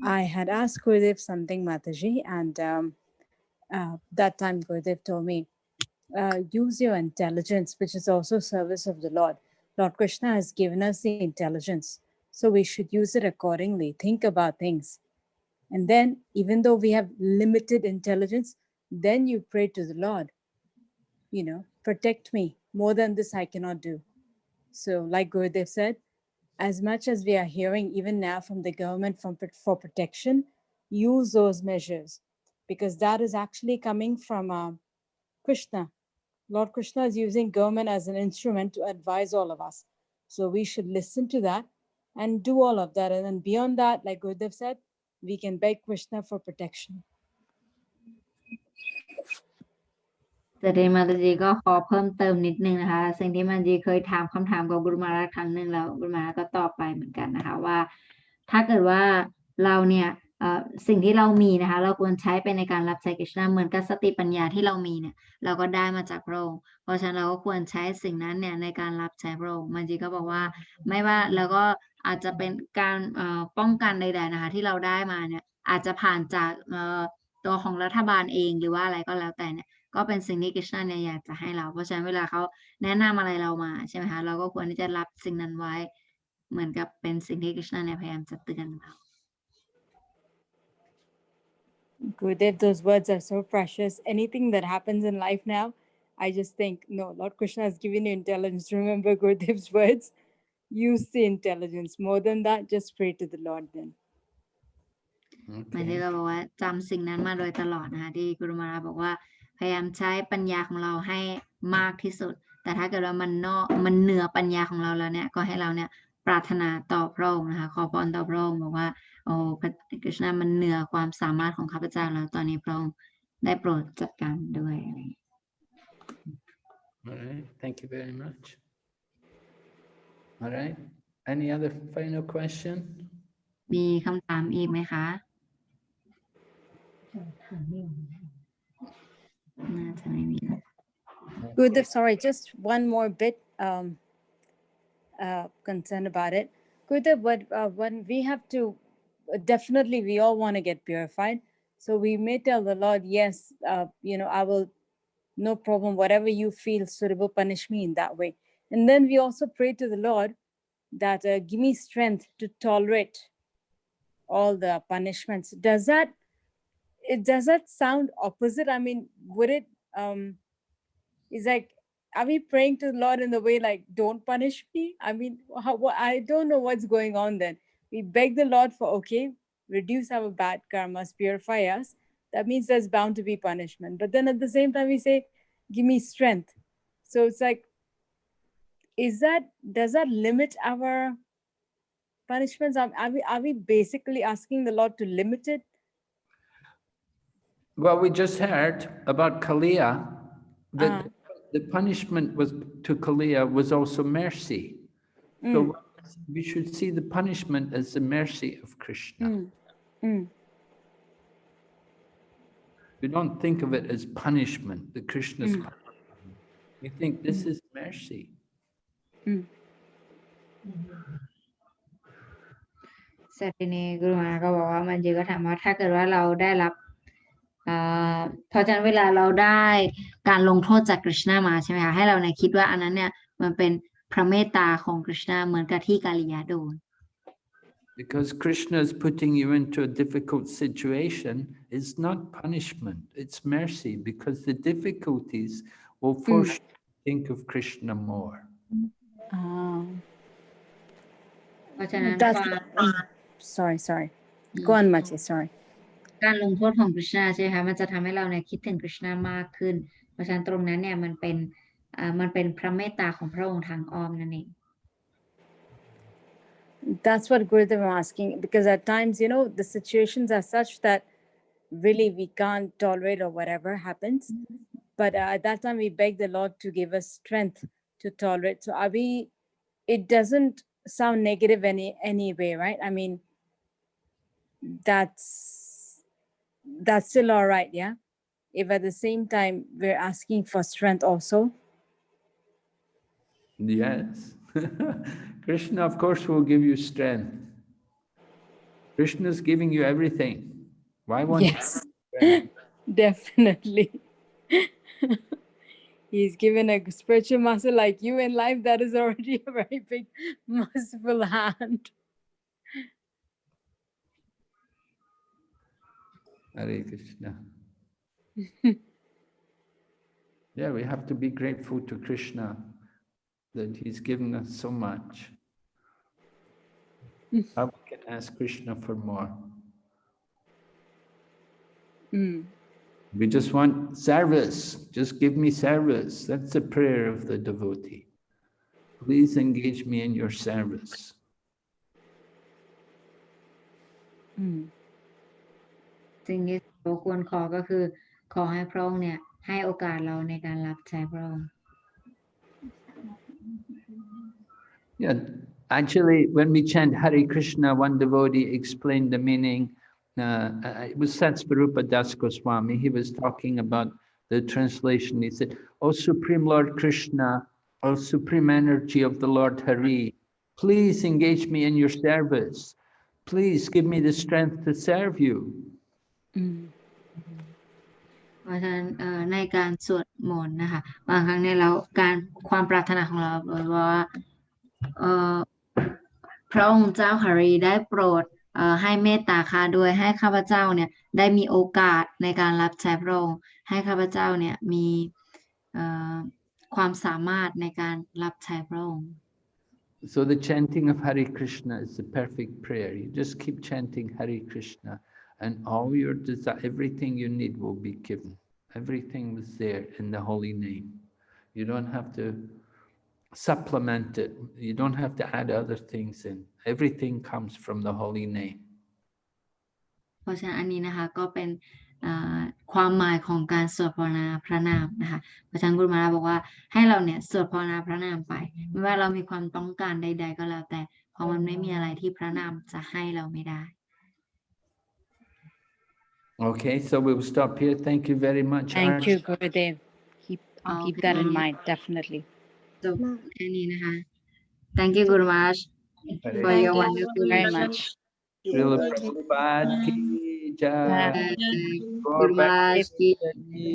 I had asked Gurudev something, Mataji, and that time Gurudev told me, use your intelligence, which is also service of the Lord. Lord Krishna has given us the intelligence, so we should use it accordingly. Think about things. And then, even though we have limited intelligence, then you pray to the Lord, you know, protect me. More than this, I cannot do. So, like Gurudev said, as much as we are hearing even now from the government for protection, use those measures, because that is actually coming from Krishna. Lord Krishna is using government as an instrument to advise all of us. So we should listen to that and do all of that. And then beyond that, like Gurudev said, we can beg Krishna for protection. แต่เดมาตจีก็ขอเพิ่มเติมนิดนึงนะคะสิ่งที่มันจีเคยถามคำถามกับกุรุมาราครั้งหนึ่งแล้วกุรุมาราก็ตอบไปเหมือนกันนะคะว่าถ้าเกิดว่าเราเนี่ยสิ่งที่เรามีนะคะเราควรใช้ไปในการรับใช้กฤษณะเหมือนกับสติปัญญาที่เรามีเนี่ยเราก็ได้มาจากพระองค์เพราะฉะนั้นเราก็ควรใช้สิ่งนั้นเนี่ยในการรับใช้พระองค์มันจีก็บอกว่าไม่ว่าแล้วก็อาจจะเป็นการป้องกันใดๆนะคะที่เราได้มาเนี่ยอาจจะผ่านจากตัวของรัฐบาลเองหรือว่าอะไรก็แล้วแต่เนี่ยก็เป็นสิ่งที่กฤษณะเนี่ยอยากจะให้เราเพราะฉะนั้นเวลาเขาแนะนำอะไรเรามาใช่ไหมคะเราก็ควรที่จะรับสิ่งนั้นไว้เหมือนกับเป็นสิ่งที่กฤษณะเนี่ยพยายามจะเตือนเรา Gurudev, those words are so precious. Anything that happens in life now, I just think, no, Lord Krishna has given you intelligence. Remember Gurudev's words, use the intelligence. More than that, just pray to the Lord then. มันจะบอกว่าจำสิ่งนั้นมาโดยตลอดนะคะที่กุรุมาราบอกว่าพยายามใช้ปัญญาของเราให้มากที่สุดแต่ถ้าเกิดว่ามันเหนือปัญญาของเราแล้วเนี่ยก็ให้เราเนี่ยปรารถนาต่อพระองค์นะคะขอพรต่อพระองค์บอกว่าโอ้พระกฤษณะมันเหนือความสามารถของข้าพเจ้าแล้วตอนนี้พระองค์ได้โปรดจัดการด้วย All right. Thank you very much. All right. Any other final question? มีคำถามอีกไหมคะน่าจะไม่มี Gurudev, sorry, just one more bit concerned about it. Gurudev, when we have to, definitely we all want to get purified. So we may tell the Lord, yes, you know, I will, no problem, whatever you feel suitable, punish me in that way. And then we also pray to the Lord that give me strength to tolerate all the punishments. Does that sound opposite? I mean, would it, is like, are we praying to the Lord in the way like, don't punish me? I mean, I don't know what's going on then. We beg the Lord for, okay, reduce our bad karmas, purify us. That means there's bound to be punishment. But then at the same time, we say, give me strength. So it's like, does that limit our punishments? Are we basically asking the Lord to limit it? Well, we just heard about Kāliya, that the punishment to Kāliya was also mercy. So we should see the punishment as the mercy of Krishna. We don't think of it as punishment, the Krishna's punishment. We think this is mercy. เสร็จทีนี้กุรุมาก็บอกว่ามันจีก็ถามว่าถ้าเกิดว่าเราได้รับเพราะฉะนั้นเวลาเราได้การลงโทษจากกฤษณะมาใช่ไหมคะให้เราเนี่ยคิดว่าอันนั้นเนี่ยมันเป็นพระเมตตาของกฤษณะเหมือนกับที่กาลิยาโดน Because Krishna is putting you into a difficult situation, it's not punishment, it's mercy, because the difficulties will force you to think of Krishna more. เพราะฉะนั้น sorry. Go on, Machi, sorry. การลงโทษของ Krishna ใช่ไหมคะมันจะทำให้เราเนี่ยคิดถึง Krishna มากขึ้นเพราะฉะนั้นตรงนั้นเนี่ยมันเป็นพระเมตตาของพระองค์ทางอ้อมนั่นเอง That's what Gurudev was asking, because at times, the situations are such that really we can't tolerate or whatever happens. But at that time, we beg the Lord to give us strength to tolerate. So it doesn't sound negative anyway, right? I mean, that's still all right, yeah? If at the same time we're asking for strength also. Yes. Krishna, of course, will give you strength. Krishna is giving you everything. Why won't Yes, definitely. He's given a spiritual master like you in life. That is already a very big, merciful hand. Hare Krishna. Yeah, we have to be grateful to Krishna that he's given us so much. How we can ask Krishna for more. We just want service. Just give me service. That's the prayer of the devotee. Please engage me in your service. สิ่งที่เราควรขอก็คือขอให้พระองค์เนี่ยให้โอกาสเราในการรับใช้พระองค์ Yeah, actually, when we chant Hare Krishna, one devotee explained the meaning. It was Satsvarupa Das Goswami. He was talking about the translation. He said, "O Supreme Lord Krishna, O Supreme Energy of the Lord Hari, please engage me in your service. Please give me the strength to serve you." เพราะฉะนั้นในการสวดมนต์นะคะบางครั้งเนี่ยเราความปรารถนาของเราว่าพระองค์เจ้าหรีได้โปรดให้เมตตาข้าด้วยให้ข้าพเจ้าเนี่ยได้มีโอกาสในการรับใช้พระองค์ให้ข้าพเจ้าเนี่ยมีความสามารถในการรับใช้พระองค์ So the chanting of Hare Krishna is the perfect prayer. You just keep chanting Hare Krishna and all your desire, everything you need will be given. Everything was there in the holy name. You don't have to supplement it. You don't have to add other things in. Everything comes from the holy name. เพราะฉะนั้นอันนี้นะคะก็เป็นความหมายของการสวดภาวนาพระนามนะคะพระอาจารย์กุลมาราบอกว่าให้เราเนี่ยสวดภาวนาพระนามไปไม่ว่าเรามีความต้องการใดๆก็แล้วแต่เพราะมันไม่มีอะไรที่พระนามจะให้เราไม่ได้ Okay, so we'll stop here. Thank you very much. Thank you, Gurudev. Keep that in mind, definitely. จบแค่นี้นะคะ Thank you Guru Maharaj for your wonderful very much. Srila Prabhupada ki jai. Guru Maharaj ki